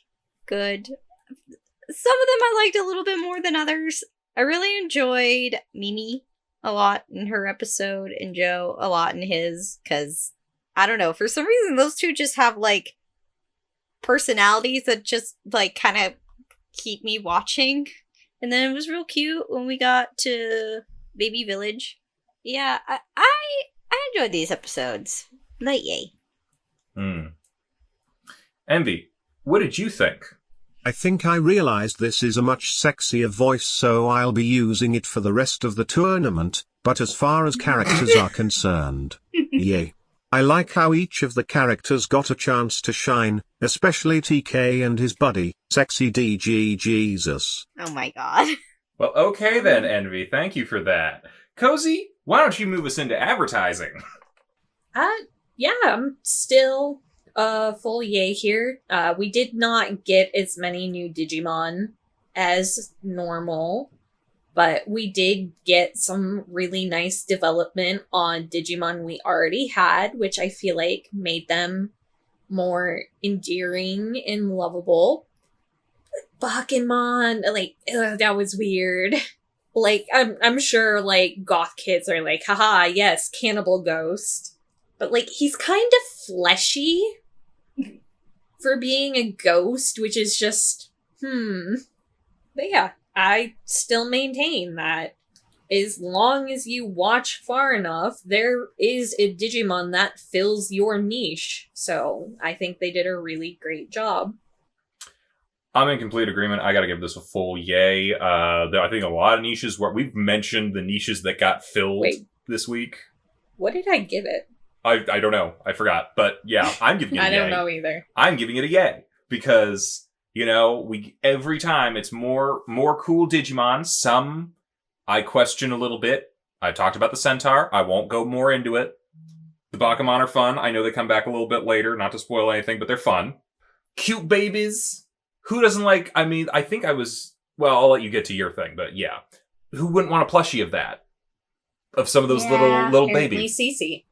good. Some of them I liked a little bit more than others. I really enjoyed Mimi a lot in her episode, and Joe a lot in his, because, I don't know, for some reason those two just have, like, personalities that just, like, kind of keep me watching. And then it was real cute when we got to Baby Village. Yeah, I enjoyed these episodes. Light yay. Envy, what did you think? I think I realized this is a much sexier voice, so I'll be using it for the rest of the tournament, but as far as characters are concerned, yay. I like how each of the characters got a chance to shine, especially TK and his buddy, Sexy DG Jesus. Oh my god. Well, okay then, Envy. Thank you for that. Kozi, why don't you move us into advertising? Yeah, I'm still full yay here. We did not get as many new Digimon as normal, but we did get some really nice development on Digimon we already had, which I feel like made them more endearing and lovable. Bakemon, like, that was weird. Like, I'm sure, like, goth kids are like, haha, yes, cannibal ghost. But, like, he's kind of fleshy for being a ghost, which is just, But yeah, I still maintain that as long as you watch far enough, there is a Digimon that fills your niche. So I think they did a really great job. I'm in complete agreement. I gotta give this a full yay. I think a lot of niches where we've mentioned the niches that got filled this week. What did I give it? I don't know. I forgot. But yeah, I'm giving it a yay. I don't know either. I'm giving it a yay. Because, you know, every time it's more cool Digimon. Some I question a little bit. I talked about the Centaur. I won't go more into it. The Bakemon are fun. I know they come back a little bit later. Not to spoil anything, but they're fun. Cute babies. Who doesn't like... I mean, I think I was... Well, I'll let you get to your thing, but yeah. Who wouldn't want a plushie of that? Of some of those little babies. Cece.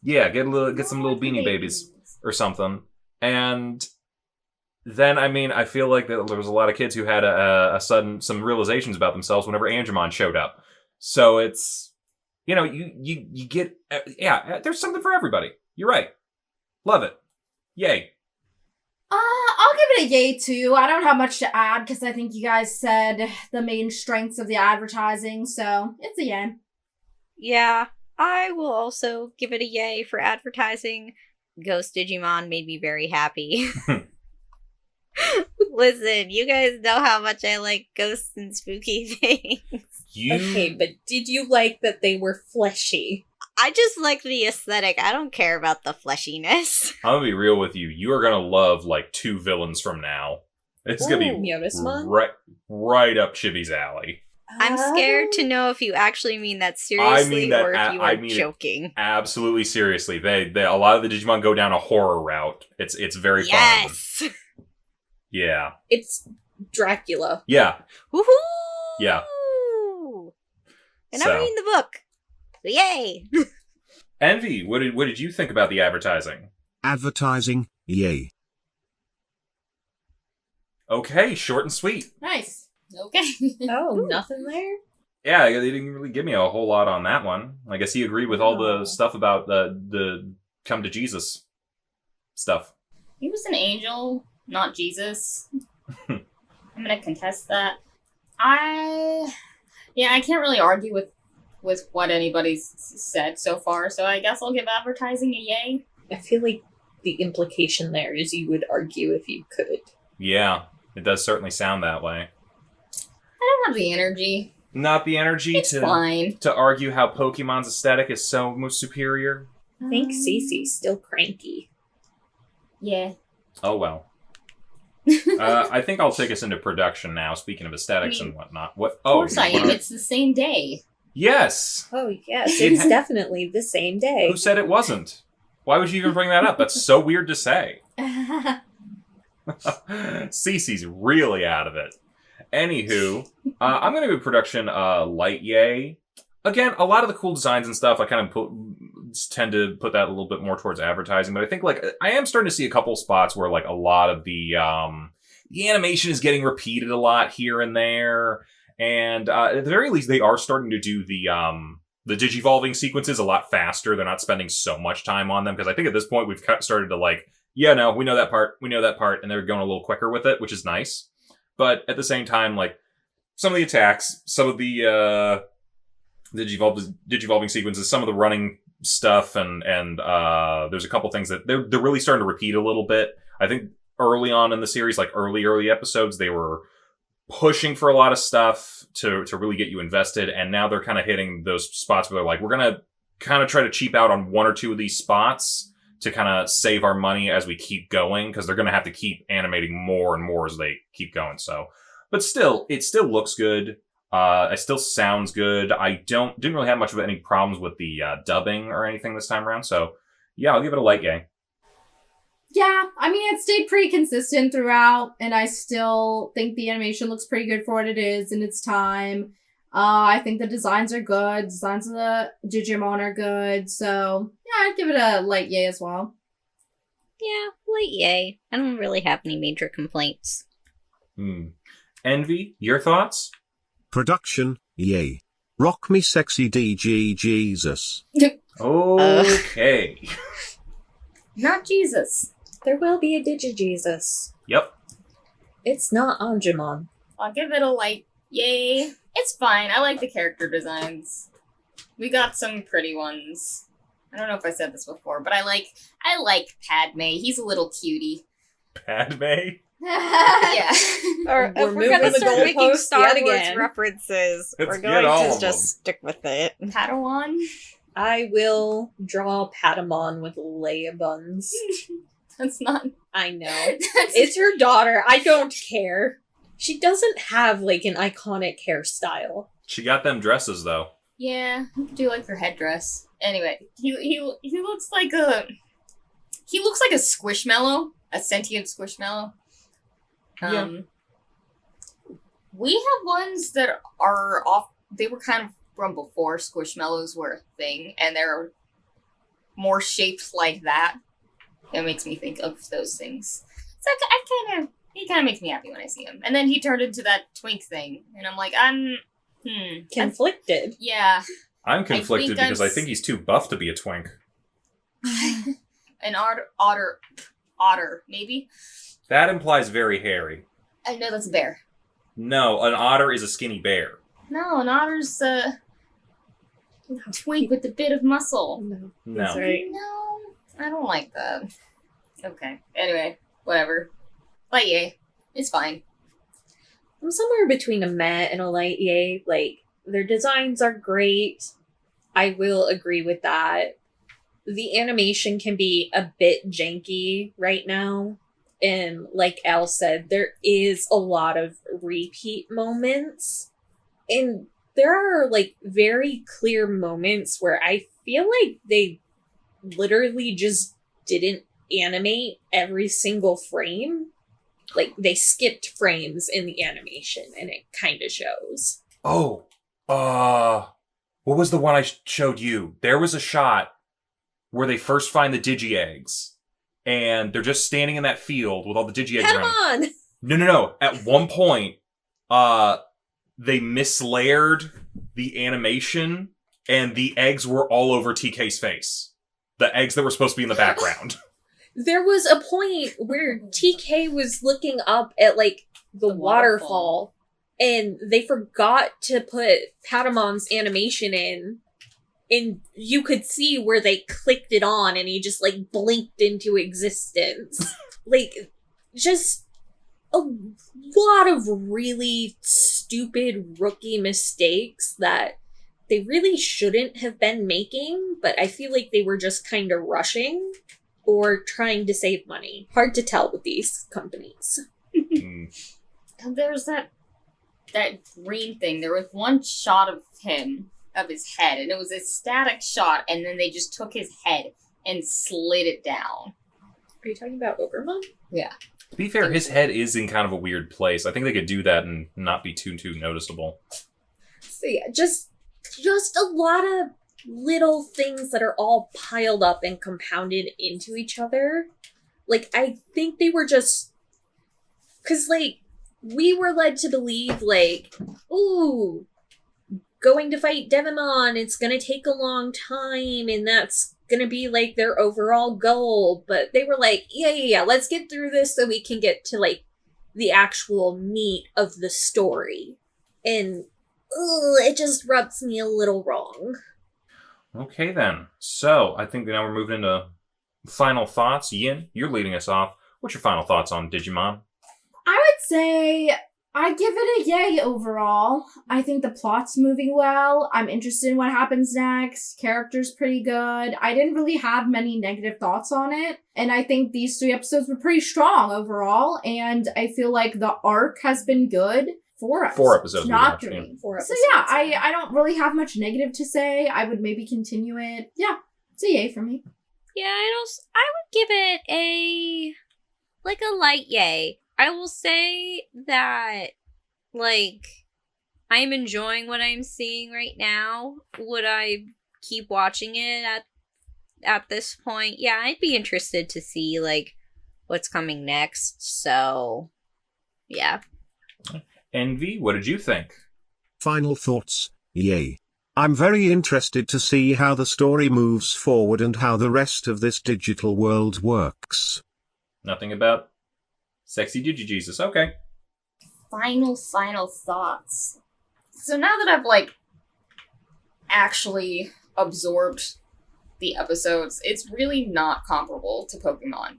Yeah, get some little beanie babies or something. And then, I mean, I feel like there was a lot of kids who had some realizations about themselves whenever Angemon showed up. So it's, you know, you get, there's something for everybody. You're right. Love it. Yay. I'll give it a yay too. I don't have much to add because I think you guys said the main strengths of the advertising, so it's a yay. Yeah, I will also give it a yay for advertising. Ghost Digimon made me very happy. Listen, you guys know how much I like ghosts and spooky things. Okay, but did you like that they were fleshy? I just like the aesthetic. I don't care about the fleshiness. I'm gonna be real with you. You are gonna love, like, 2 villains from now. It's gonna be right up Chibi's alley. I'm scared to know if you actually mean that seriously or if you are joking. Absolutely seriously. They a lot of the Digimon go down a horror route. It's very fun. Yes. Yeah. It's Dracula. Yeah. Woohoo! Yeah. And I'm reading the book. So yay! Envy, what did you think about the advertising? Advertising, yay. Okay, short and sweet. Nice. Okay. Oh, nothing there? Yeah, they didn't really give me a whole lot on that one. I guess he agreed with all the stuff about the come to Jesus stuff. He was an angel, not Jesus. I'm gonna contest that. I can't really argue with what anybody's said so far, so I guess I'll give advertising a yay. I feel like the implication there is you would argue if you could. Yeah, it does certainly sound that way. I don't have the energy. Not the energy It's fine. to argue how Pokemon's aesthetic is so much superior. I think Cece's still cranky. Yeah. Oh well. I think I'll take us into production now. Speaking of aesthetics and whatnot, what? Of Oh, course I am. It's the same day. yes. Oh, yes, It it's ha- definitely the same day. Who said it wasn't? Why would you even bring that up? That's so weird to say. Cece's really out of it. Anywho, I'm going to do production light yay. Again, a lot of the cool designs and stuff, I kind of tend to put that a little bit more towards advertising, but I think like I am starting to see a couple spots where like a lot of the animation is getting repeated a lot here and there, and at the very least, they are starting to do the digivolving sequences a lot faster. They're not spending so much time on them because I think at this point we've started to like, yeah, no, we know that part, and they're going a little quicker with it, which is nice. But at the same time, like some of the attacks, some of the digivolving sequences, some of the running stuff, and there's a couple things that they're really starting to repeat a little bit. I think early on in the series, like early episodes, they were pushing for a lot of stuff to really get you invested, and now they're kind of hitting those spots where they're like, we're gonna kind of try to cheap out on one or two of these spots to kind of save our money as we keep going, because they're going to have to keep animating more and more as they keep going. So, but still, it still looks good. It still sounds good. I didn't really have much of any problems with the dubbing or anything this time around. So, yeah, I'll give it a light yay. Yeah, I mean, it stayed pretty consistent throughout, and I still think the animation looks pretty good for what it is in its time. I think the designs are good. Designs of the Digimon are good. So, yeah, I'd give it a light yay as well. Yeah, light yay. I don't really have any major complaints. Envy, your thoughts? Production, yay. Rock me sexy DG Jesus. Okay. Not Jesus. There will be a Digi-Jesus. Yep. It's not Anjumon. I'll give it a light yay. It's fine. I like the character designs. We got some pretty ones. I don't know if I said this before, but I like Padme. He's a little cutie. Padme? Yeah. Or We're if we're gonna moving the start making goalposts Star yet Wars again. references, Let's we're get going all to of just them. stick with it. Padawan. I will draw Patamon with Leia buns. That's not. I know. It's her daughter. I don't care. She doesn't have, like, an iconic hairstyle. She got them dresses, though. Yeah, I do like her headdress. Anyway, he looks like a squishmallow, a sentient squishmallow. We have ones that are off. They were kind of from before squishmallows were a thing, and they're more shaped like that. It makes me think of those things. So he kind of makes me happy when I see him. And then he turned into that twink thing, and I'm like, Conflicted. yeah. I'm conflicted because I I'm think he's too buff to be a twink. An otter, maybe. That implies very hairy. I know that's a bear. No, an otter is a skinny bear. No, an otter's a twink with a bit of muscle. No. No. That's right. No, I don't like that. Okay. Anyway, whatever. Light yay. It's fine. I'm somewhere between a meh and a light yay. Like, their designs are great. I will agree with that. The animation can be a bit janky right now. And like Al said, there is a lot of repeat moments. And there are, like, very clear moments where I feel like they literally just didn't animate every single frame. Like, they skipped frames in the animation, and it kind of shows. Oh, what was the one I showed you? There was a shot where they first find the Digi eggs, and they're just standing in that field with all the Digi eggs Come around. on! No. At one point, they mislayered the animation, and the eggs were all over TK's face. The eggs that were supposed to be in the background. There was a point where TK was looking up at, like, the waterfall, and they forgot to put Patamon's animation in, and you could see where they clicked it on, and he just, like, blinked into existence. Like, just a lot of really stupid rookie mistakes that they really shouldn't have been making, but I feel like they were just kind of rushing or trying to save money. Hard to tell with these companies. And there's that green thing. There was one shot of him, of his head, and it was a static shot, and then they just took his head and slid it down. Are you talking about Ogremon? Yeah. To be fair, his head is in kind of a weird place. I think they could do that and not be too noticeable. So yeah, just a lot of little things that are all piled up and compounded into each other. Like, I think they were just... Because, like, we were led to believe, like, ooh, going to fight Devimon, it's gonna take a long time, and that's gonna be, like, their overall goal. But they were like, yeah, let's get through this so we can get to, like, the actual meat of the story. And, it just rubs me a little wrong. Okay, then. So, I think now we're moving into final thoughts. Yin, you're leading us off. What's your final thoughts on Digimon? I would say I give it a yay overall. I think the plot's moving well. I'm interested in what happens next. Character's pretty good. I didn't really have many negative thoughts on it. And I think these 3 episodes were pretty strong overall. And I feel like the arc has been good. 4 episodes. 4 episodes. Not we watched, 3. 4 So episodes. yeah, I don't really have much negative to say. I would maybe continue it. Yeah, it's a yay for me. Yeah, I would give it a light yay. I will say that, like, I'm enjoying what I'm seeing right now. Would I keep watching it at this point? Yeah, I'd be interested to see, like, what's coming next. So, yeah. Envy, what did you think? Final thoughts, yay. I'm very interested to see how the story moves forward and how the rest of this digital world works. Nothing about sexy Digi-Jesus. Okay. Final thoughts. So now that I've, like, actually absorbed the episodes, it's really not comparable to Pokemon.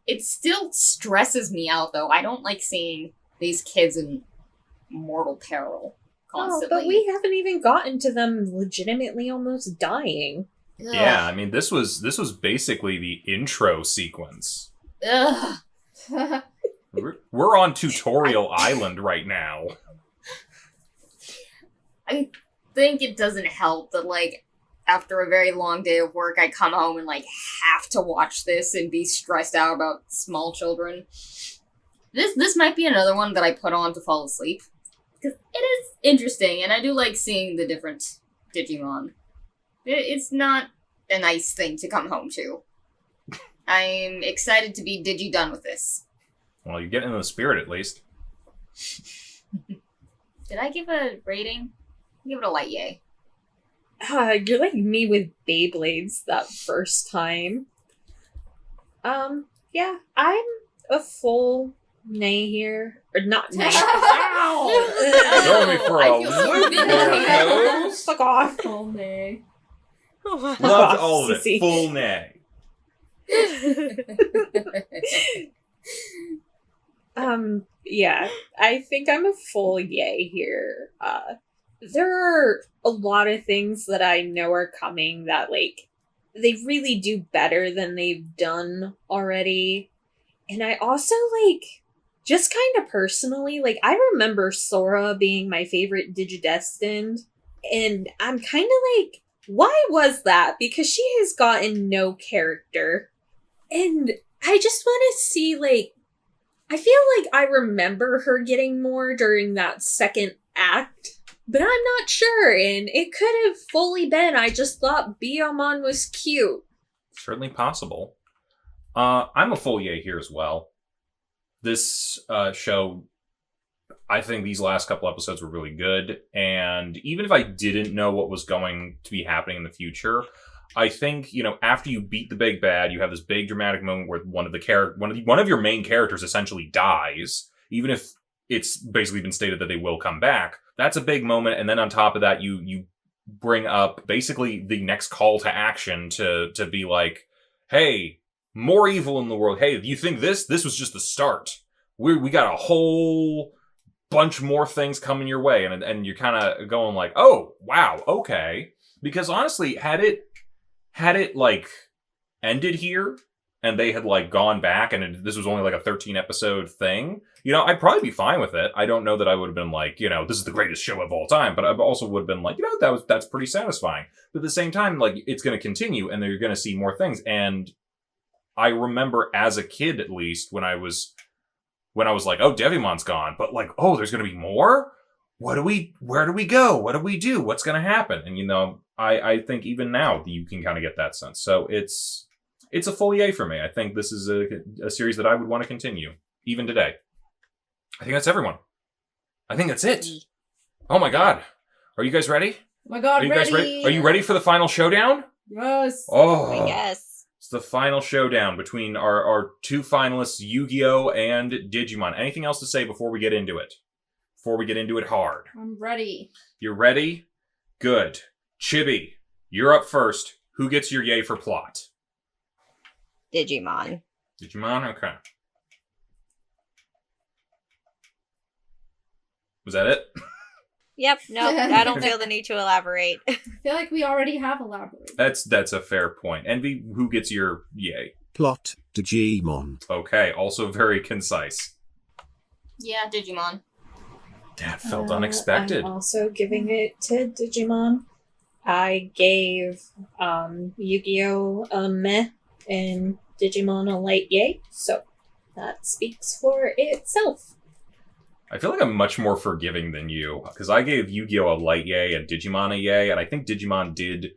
It still stresses me out, though. I don't like seeing these kids in mortal peril constantly. Oh, but we haven't even gotten to them legitimately almost dying. Ugh. Yeah, I mean, this was basically the intro sequence. Ugh. We're on Tutorial Island right now. I think it doesn't help that, like, after a very long day of work, I come home and, like, have to watch this and be stressed out about small children. This might be another one that I put on to fall asleep. Because it is interesting, and I do like seeing the different Digimon. It's not a nice thing to come home to. I'm excited to be done with this. Well, you're getting in the spirit, at least. Did I give a rating? Give it a light yay. You're like me with Beyblades that first time. Yeah, I'm a full nay here. Or not nay. Throwing me for I a feel so loop there, vindicated. Coz. Fuck off. Full nay. Loved all of it. Sissy. Full nay. Yeah, I think I'm a full yay here. There are a lot of things that I know are coming that, like, they really do better than they've done already. And I also, like, just kind of personally, like, I remember Sora being my favorite Digidestined, and I'm kind of like, why was that? Because she has gotten no character. And I just want to see, like, I feel like I remember her getting more during that second act, but I'm not sure, and it could have fully been I just thought Biyomon was cute. Certainly possible. I'm a full yay here as well. This show, I think these last couple episodes were really good, and even if I didn't know what was going to be happening in the future, I think, after you beat the big bad, you have this big dramatic moment where one of your main characters essentially dies, even if it's basically been stated that they will come back. That's a big moment, and then on top of that, you bring up basically the next call to action to be like, hey, more evil in the world. Hey, you think this was just the start? We got a whole bunch more things coming your way, and you're kind of going like, oh wow, okay. Because honestly, had it like ended here and they had like gone back and this was only like a 13 episode thing, I'd probably be fine with it. I don't know that I would have been like, this is the greatest show of all time, but I also would have been like, that's pretty satisfying. But at the same time, like, it's going to continue and you're going to see more things. And I remember as a kid, at least, when I was like, oh, Devimon's gone, but like, oh, there's going to be more? Where do we go? What do we do? What's going to happen? And, I think even now you can kind of get that sense. So it's a full yay for me. I think this is a series that I would want to continue, even today. I think that's everyone. I think that's it. Oh my god. Are you guys ready? Oh my god, Are you guys ready? Are you ready for the final showdown? Yes. Oh. Yes. It's the final showdown between our two finalists, Yu-Gi-Oh! And Digimon. Anything else to say before we get into it? Before we get into it hard. I'm ready. You're ready? Good. Chibi, you're up first. Who gets your yay for plot? Digimon. Digimon? Okay. Was that it? Yep, no, I don't feel the need to elaborate. I feel like we already have elaborated. That's a fair point. Envy, who gets your yay? Plot, Digimon. Okay, also very concise. Yeah, Digimon. That felt unexpected. I'm also giving it to Digimon. I gave Yu-Gi-Oh! A meh and Digimon a light yay, so that speaks for itself. I feel like I'm much more forgiving than you, because I gave Yu-Gi-Oh! A light yay and Digimon a yay, and I think Digimon did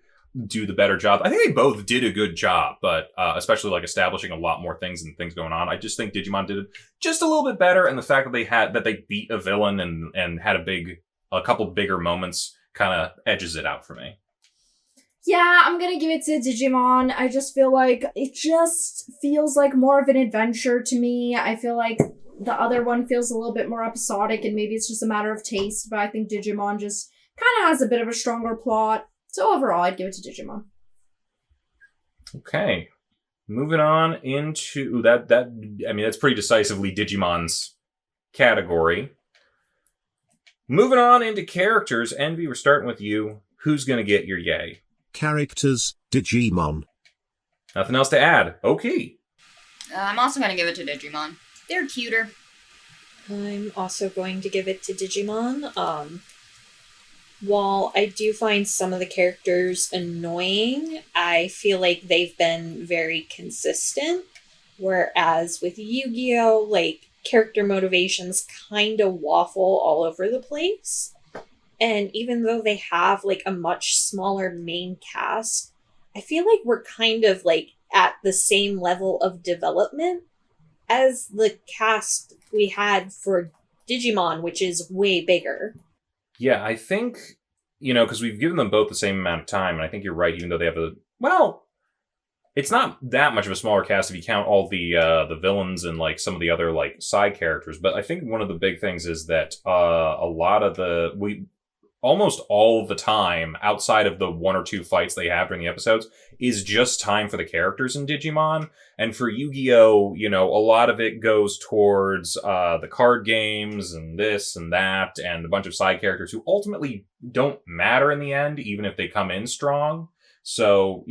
do the better job. I think they both did a good job, but especially like establishing a lot more things and things going on. I just think Digimon did it just a little bit better, and the fact that they beat a villain and had a couple bigger moments kind of edges it out for me. Yeah, I'm gonna give it to Digimon. I just feel like it just feels like more of an adventure to me. I feel like the other one feels a little bit more episodic, and maybe it's just a matter of taste, but I think Digimon just kind of has a bit of a stronger plot. So overall, I'd give it to Digimon. Okay. Moving on into that's pretty decisively Digimon's category. Moving on into characters. Envy, we're starting with you. Who's going to get your yay? Characters, Digimon. Nothing else to add. Okay. I'm also going to give it to Digimon. They're cuter. I'm also going to give it to Digimon. While I do find some of the characters annoying, I feel like they've been very consistent. Whereas with Yu-Gi-Oh!, like, character motivations kind of waffle all over the place. And even though they have, like, a much smaller main cast, I feel like we're kind of, like, at the same level of development as the cast we had for Digimon, which is way bigger. Yeah, I think, because we've given them both the same amount of time, and I think you're right, even though they have it's not that much of a smaller cast if you count all the villains and, like, some of the other, like, side characters, but I think one of the big things is that a lot of almost all the time, outside of the one or two fights they have during the episodes, is just time for the characters in Digimon. And for Yu-Gi-Oh!, a lot of it goes towards the card games and this and that, and a bunch of side characters who ultimately don't matter in the end, even if they come in strong. So,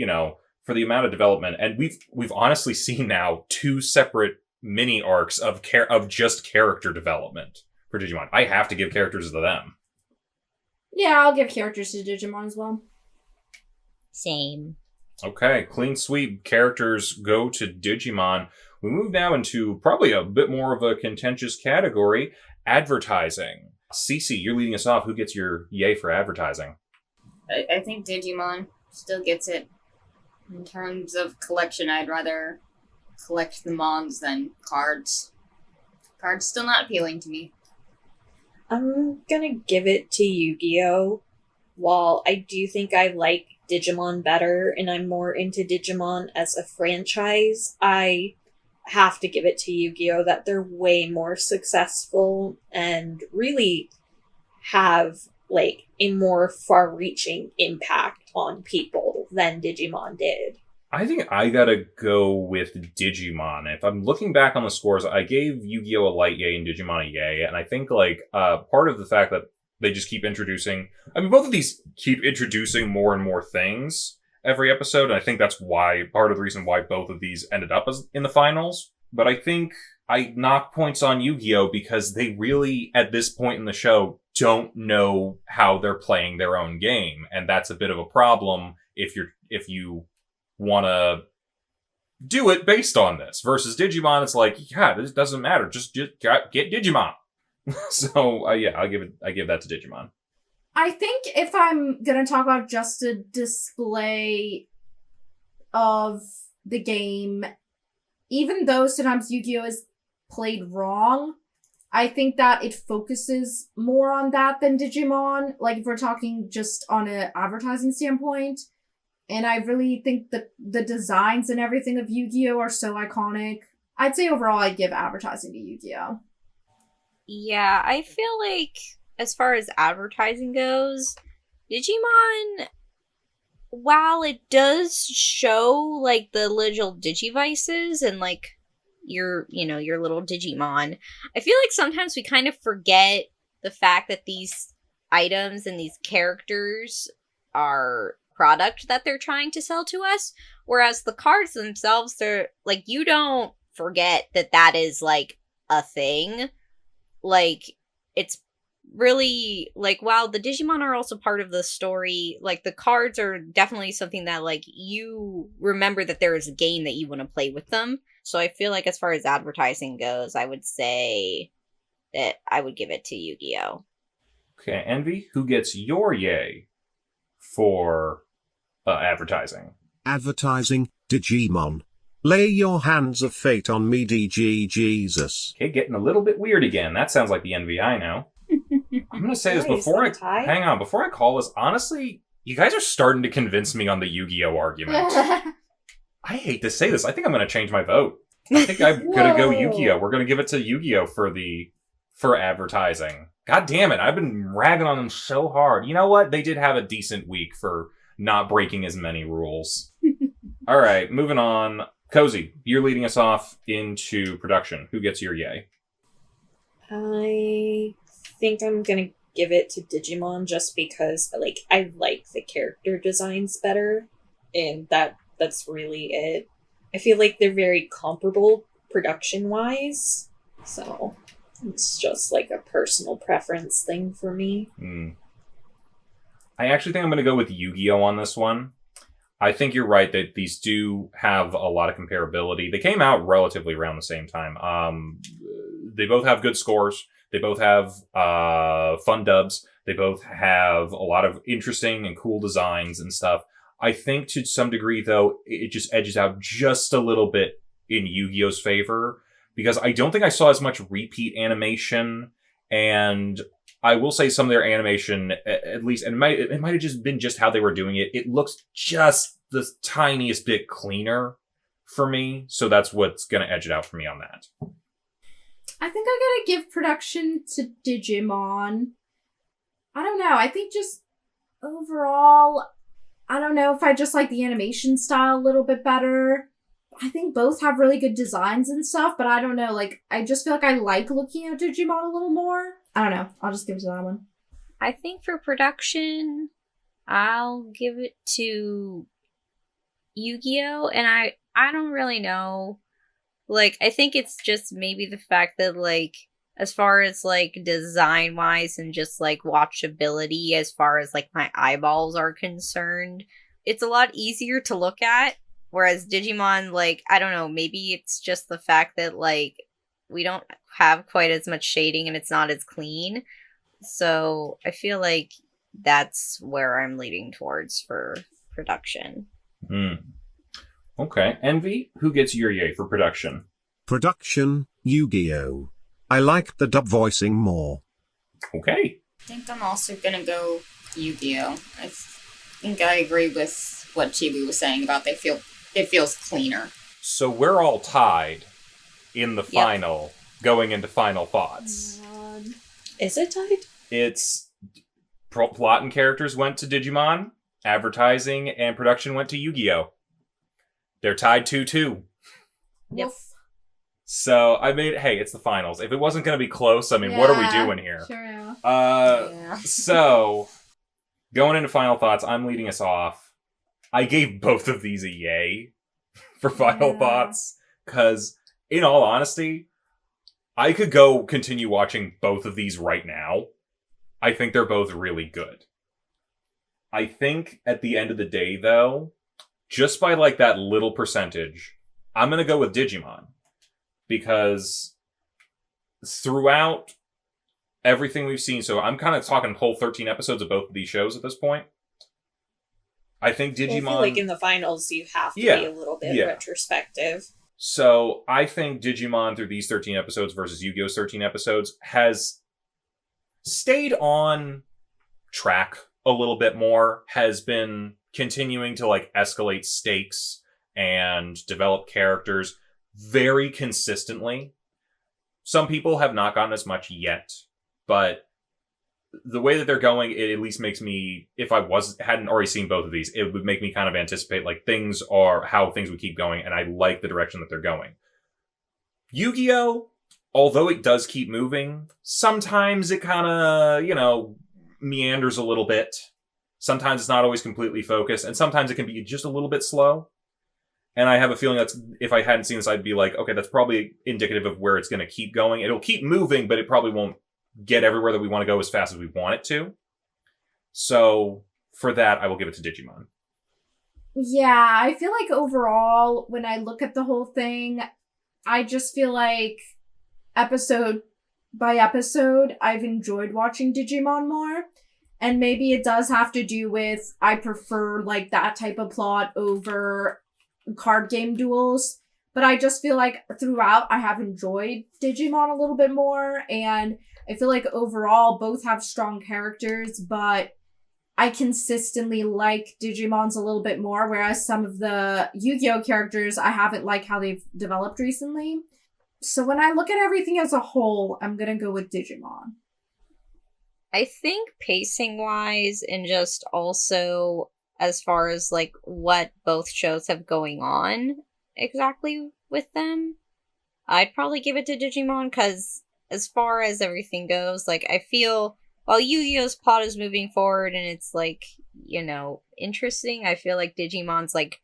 for the amount of development, and we've honestly seen now 2 separate mini arcs of just character development for Digimon. I have to give characters to them. Yeah, I'll give characters to Digimon as well. Same. Okay, clean sweep. Characters go to Digimon. We move now into probably a bit more of a contentious category, advertising. Cece, you're leading us off. Who gets your yay for advertising? I think Digimon still gets it. In terms of collection, I'd rather collect the mons than cards. Cards still not appealing to me. I'm gonna give it to Yu-Gi-Oh! While I do think I like Digimon better and I'm more into Digimon as a franchise, I have to give it to Yu-Gi-Oh! That they're way more successful and really have like a more far-reaching impact on people than Digimon did. I think I gotta go with Digimon. If I'm looking back on the scores, I gave Yu-Gi-Oh! A light yay and Digimon a yay, and I think, like, part of the fact that they just keep introducing... I mean, both of these keep introducing more and more things every episode, and I think that's why, part of the reason why both of these ended up in the finals. But I think I knock points on Yu-Gi-Oh! Because they really, at this point in the show, don't know how they're playing their own game, and that's a bit of a problem if you want to do it based on this. Versus Digimon, it's like, yeah, this doesn't matter. Just get Digimon. So yeah, I give that to Digimon. I think if I'm gonna talk about just a display of the game, even though sometimes Yu-Gi-Oh! Is played wrong, I think that it focuses more on that than Digimon. Like, if we're talking just on an advertising standpoint. And I really think that the designs and everything of Yu-Gi-Oh! Are so iconic. I'd say overall I'd give advertising to Yu-Gi-Oh! Yeah, I feel like as far as advertising goes, Digimon, while it does show like the little Digivices and like your little Digimon, I feel like sometimes we kind of forget the fact that these items and these characters are product that they're trying to sell to us, whereas the cards themselves, they're like, you don't forget that is like a thing. Like, it's really like, while the Digimon are also part of the story, like the cards are definitely something that like you remember that there is a game that you want to play with them. So I feel like as far as advertising goes, I would say that I would give it to Yu-Gi-Oh! Okay, Envy, who gets your yay for advertising? Advertising, Digimon. Lay your hands of fate on me, DG Jesus. Okay, getting a little bit weird again. That sounds like the Envy I know. I'm gonna say this before before I call this. Honestly, you guys are starting to convince me on the Yu-Gi-Oh! Argument. I hate to say this. I think I'm gonna change my vote. I think I'm gonna go Yu-Gi-Oh! We're gonna give it to Yu-Gi-Oh! for advertising. God damn it! I've been ragging on them so hard. You know what? They did have a decent week for not breaking as many rules. All right, moving on. Kozi, you're leading us off into production. Who gets your yay? I think I'm gonna give it to Digimon just because I like the character designs better, and that's really it. I feel like they're very comparable production wise, so it's just like a personal preference thing for me. I actually think I'm going to go with Yu-Gi-Oh! On this one. I think you're right that these do have a lot of comparability. They came out relatively around the same time. They both have good scores. They both have fun dubs. They both have a lot of interesting and cool designs and stuff. I think to some degree, though, it just edges out just a little bit in Yu-Gi-Oh!'s favor, because I don't think I saw as much repeat animation, and I will say some of their animation, at least, and it might have just been just how they were doing it. It looks just the tiniest bit cleaner for me, so that's what's going to edge it out for me on that. I think I gotta give production to Digimon. I don't know. I think just overall, I don't know if I just like the animation style a little bit better. I think both have really good designs and stuff, but I don't know. Like, I just feel like I like looking at Digimon a little more. I don't know. I'll just give it to that one. I think for production, I'll give it to Yu-Gi-Oh! And I don't really know. Like, I think it's just maybe the fact that, like, as far as, like, design-wise and just, like, watchability, as far as, like, my eyeballs are concerned, it's a lot easier to look at. Whereas Digimon, like, I don't know, maybe it's just the fact that, like, we don't have quite as much shading and it's not as clean. So I feel like that's where I'm leaning towards for production. Okay. Envy, who gets your yay for production? Production, Yu-Gi-Oh! I like the dub voicing more. Okay. I think I'm also gonna go Yu-Gi-Oh! I think I agree with what Chibi was saying about it feels cleaner. So we're all tied in the final, going into final thoughts. Is it tied? It's plot and characters went to Digimon, advertising and production went to Yu-Gi-Oh! They're tied 2-2. Yep. So I mean, hey, it's the finals. If it wasn't going to be close, I mean, what are we doing here? Sure. So going into final thoughts, I'm leading us off. I gave both of these a yay for final thoughts because, in all honesty, I could go continue watching both of these right now. I think they're both really good. I think at the end of the day, though, just by like that little percentage, I'm going to go with Digimon. Because throughout everything we've seen, so I'm kind of talking whole 13 episodes of both of these shows at this point. I think Digimon... Well, I feel like in the finals, you have to be a little bit retrospective. So I think Digimon, through these 13 episodes versus Yu-Gi-Oh's 13 episodes, has stayed on track a little bit more, has been continuing to like escalate stakes and develop characters very consistently. Some people have not gotten as much yet, but the way that they're going, it at least makes me, if I hadn't already seen both of these, it would make me kind of anticipate like things are how things would keep going, and I like the direction that they're going. Yu-Gi-Oh!, although it does keep moving, sometimes it kind of, meanders a little bit. Sometimes it's not always completely focused, and sometimes it can be just a little bit slow. And I have a feeling that's, if I hadn't seen this, I'd be like, okay, that's probably indicative of where it's going to keep going. It'll keep moving, but it probably won't get everywhere that we want to go as fast as we want it to. So, for that, I will give it to Digimon. Yeah, I feel like overall, when I look at the whole thing, I just feel like episode by episode, I've enjoyed watching Digimon more. And maybe it does have to do with I prefer like that type of plot over card game duels, but I just feel like throughout I have enjoyed Digimon a little bit more, and I feel like overall both have strong characters, but I consistently like Digimon's a little bit more, whereas some of the Yu-Gi-Oh characters I haven't liked how they've developed recently. So when I look at everything as a whole, I'm gonna go with Digimon. I think pacing wise and just also as far as like what both shows have going on exactly with them, I'd probably give it to Digimon because as far as everything goes, like I feel while Yu-Gi-Oh's plot is moving forward and it's like, interesting, I feel like Digimon's like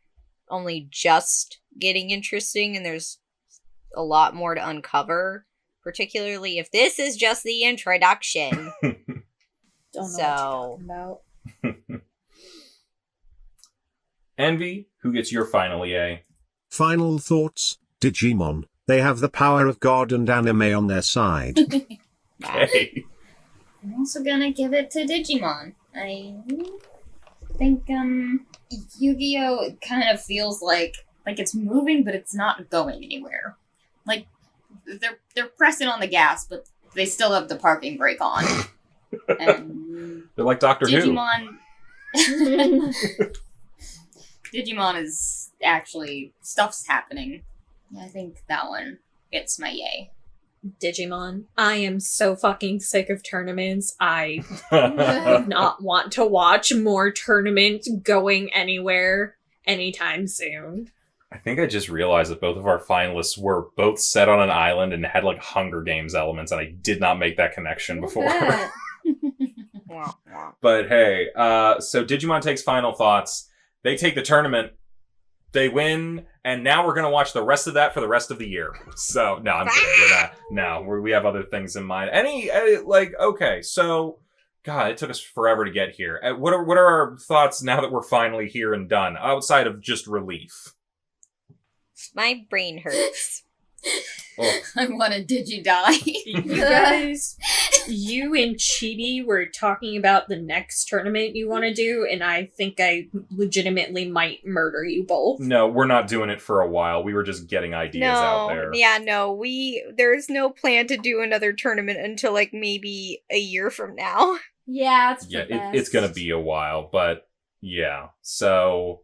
only just getting interesting and there's a lot more to uncover, particularly if this is just the introduction. Don't know what you're talking about. Envy, who gets your final yay? Final thoughts, Digimon. They have the power of God and anime on their side. Okay. I'm also gonna give it to Digimon. I think Yu-Gi-Oh! Kind of feels like it's moving, but it's not going anywhere. Like they're pressing on the gas, but they still have the parking brake on. And they're like Doctor Digimon. Digimon is actually stuff's happening. I think that one gets my yay. Digimon. I am so fucking sick of tournaments. I Who. do not want to watch more tournament going anywhere anytime soon. I think I just realized that both of our finalists were both set on an island and had like Hunger Games elements, and I did not make that connection before. But hey, so Digimon takes final thoughts. They take the tournament. They win, and now we're going to watch the rest of that for the rest of the year. So, no, I'm kidding. We're not. No, we have other things in mind. Okay, so, God, it took us forever to get here. What are our thoughts now that we're finally here and done, outside of just relief? My brain hurts. Oh. I want to digi-die. You guys, you and Chibi were talking about the next tournament you want to do, and I think I legitimately might murder you both. No, we're not doing it for a while. We were just getting ideas out there. Yeah, no, there's no plan to do another tournament until like maybe a year from now. Yeah, it's It's gonna be a while, but yeah. So,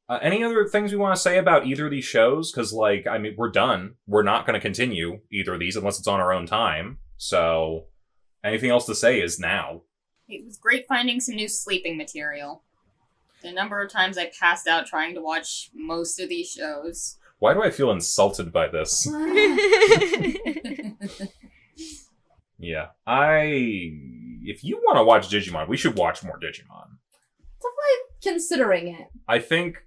any other things we want to say about either of these shows? Because, like, I mean, we're done. We're not going to continue either of these unless it's on our own time. So, anything else to say is now. It was great finding some new sleeping material. The number of times I passed out trying to watch most of these shows. Why do I feel insulted by this? Yeah. If you want to watch Digimon, we should watch more Digimon. Definitely considering it. I think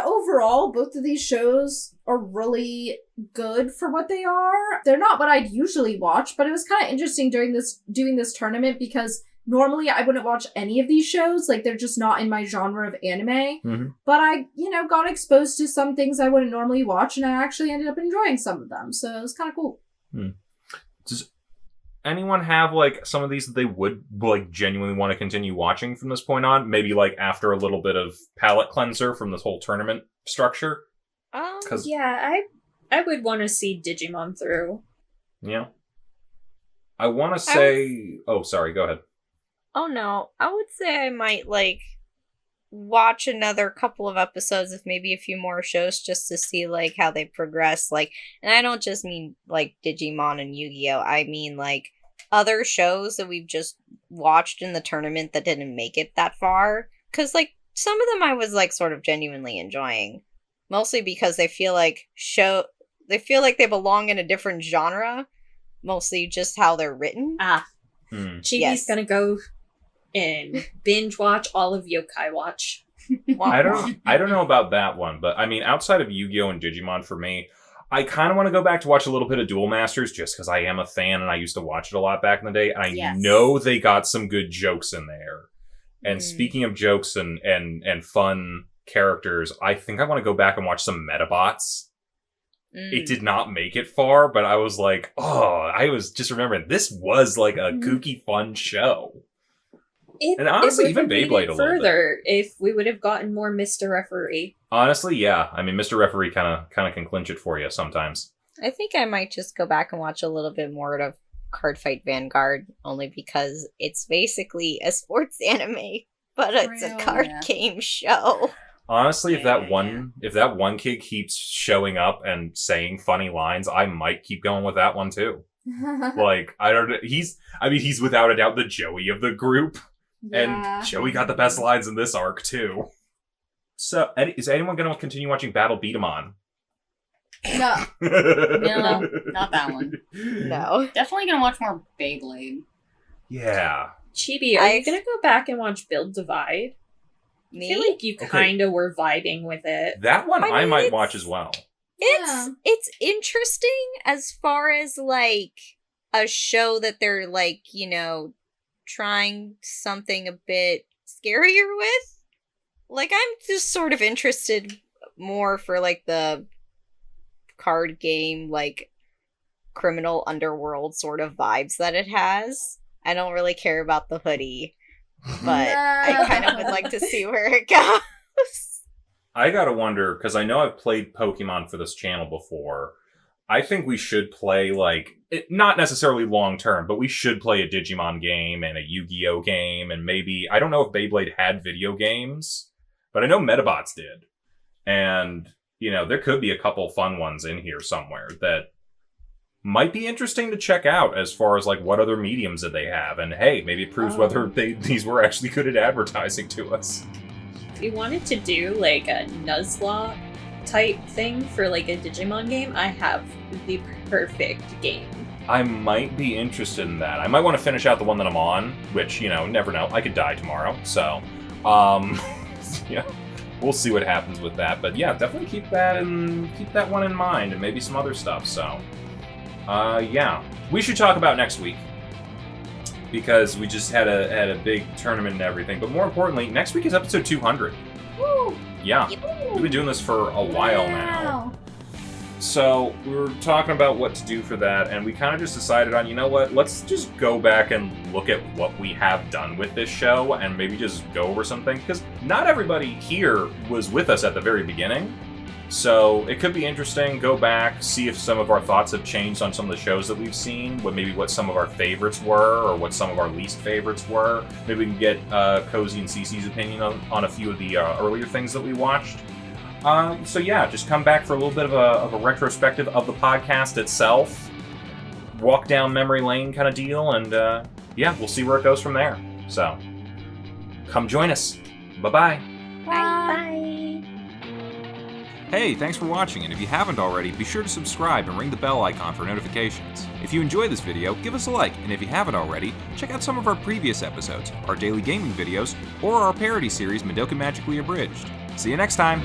overall, both of these shows are really good for what they are. They're not what I'd usually watch, but it was kind of interesting doing this tournament because normally I wouldn't watch any of these shows. Like, they're just not in my genre of anime. Mm-hmm. But I, got exposed to some things I wouldn't normally watch, and I actually ended up enjoying some of them. So it was kind of cool. Does anyone have, like, some of these that they would, like, genuinely want to continue watching from this point on? Maybe, like, after a little bit of palate cleanser from this whole tournament structure? Yeah, I would want to see Digimon through. Yeah. I want to say... Oh, sorry, go ahead. Oh no, I would say I might, like, watch another couple of episodes of maybe a few more shows just to see, like, how they progress. Like, and I don't just mean, like, Digimon and Yu-Gi-Oh! I mean, like, other shows that we've just watched in the tournament that didn't make it that far. Because, like, some of them I was, like, sort of genuinely enjoying. Mostly because they feel like they belong in a different genre. Mostly just how they're written. Chibi's gonna go and binge watch all of Yokai Watch. I don't know about that one, but I mean, outside of Yu-Gi-Oh! And Digimon for me, I kind of want to go back to watch a little bit of Duel Masters just because I am a fan and I used to watch it a lot back in the day. And I know they got some good jokes in there. And speaking of jokes and fun characters, I think I want to go back and watch some Metabots. It did not make it far, but I was like, I was just remembering this was like a kooky, fun show. And honestly, even Beyblade a little further if we would have gotten more Mr. Referee. Honestly, yeah. I mean, Mr. Referee kind of can clinch it for you sometimes. I think I might just go back and watch a little bit more of Card Fight Vanguard, only because it's basically a sports anime, but it's a card game show. Honestly, if that one kid keeps showing up and saying funny lines, I might keep going with that one too. Like, I don't know. He's without a doubt the Joey of the group. Yeah. And Joey got the best lines in this arc, too. So, is anyone going to continue watching Battle Beat 'em On? No. No, not that one. No. Definitely gonna watch more Beyblade. Yeah. Chibi, are you gonna go back and watch Build Divide? Me? I feel like you kind of were vibing with it. That one I might watch as well. It's interesting as far as, like, a show that they're, like, trying something a bit scarier with. Like, I'm just sort of interested more for, like, the card game, like, criminal underworld sort of vibes that it has. I don't really care about the hoodie, but I kind of would like to see where it goes. I gotta wonder, because I know I've played Pokemon for this channel before. I think we should play, like, not necessarily long-term, but we should play a Digimon game and a Yu-Gi-Oh! Game, and maybe, I don't know if Beyblade had video games, but I know Metabots did. And, there could be a couple fun ones in here somewhere that might be interesting to check out as far as, like, what other mediums that they have. And, hey, maybe it proves whether these were actually good at advertising to us. If you wanted to do, like, a Nuzlocke type thing for, like, a Digimon game, I have the perfect game. I might be interested in that. I might want to finish out the one that I'm on, which, never know. I could die tomorrow, so, we'll see what happens with that. But yeah, definitely keep that one in mind, and maybe some other stuff, so. We should talk about next week, because we just had a big tournament and everything, but more importantly, next week is episode 200. Woo! Yeah, we've been doing this for a while now. So we were talking about what to do for that, and we kind of just decided on, you know what, let's just go back and look at what we have done with this show and maybe just go over something, because not everybody here was with us at the very beginning. So it could be interesting, go back, see if some of our thoughts have changed on some of the shows that we've seen, what some of our favorites were, or what some of our least favorites were. Maybe we can get Kozi and Cece's opinion on a few of the earlier things that we watched. So yeah, just come back for a little bit of a retrospective of the podcast itself, walk down memory lane kind of deal, and yeah, we'll see where it goes from there. So, come join us. Bye-bye. Bye. Hey, thanks for watching, and if you haven't already, be sure to subscribe and ring the bell icon for notifications. If you enjoyed this video, give us a like, and if you haven't already, check out some of our previous episodes, our daily gaming videos, or our parody series Madoka Magically Abridged. See you next time!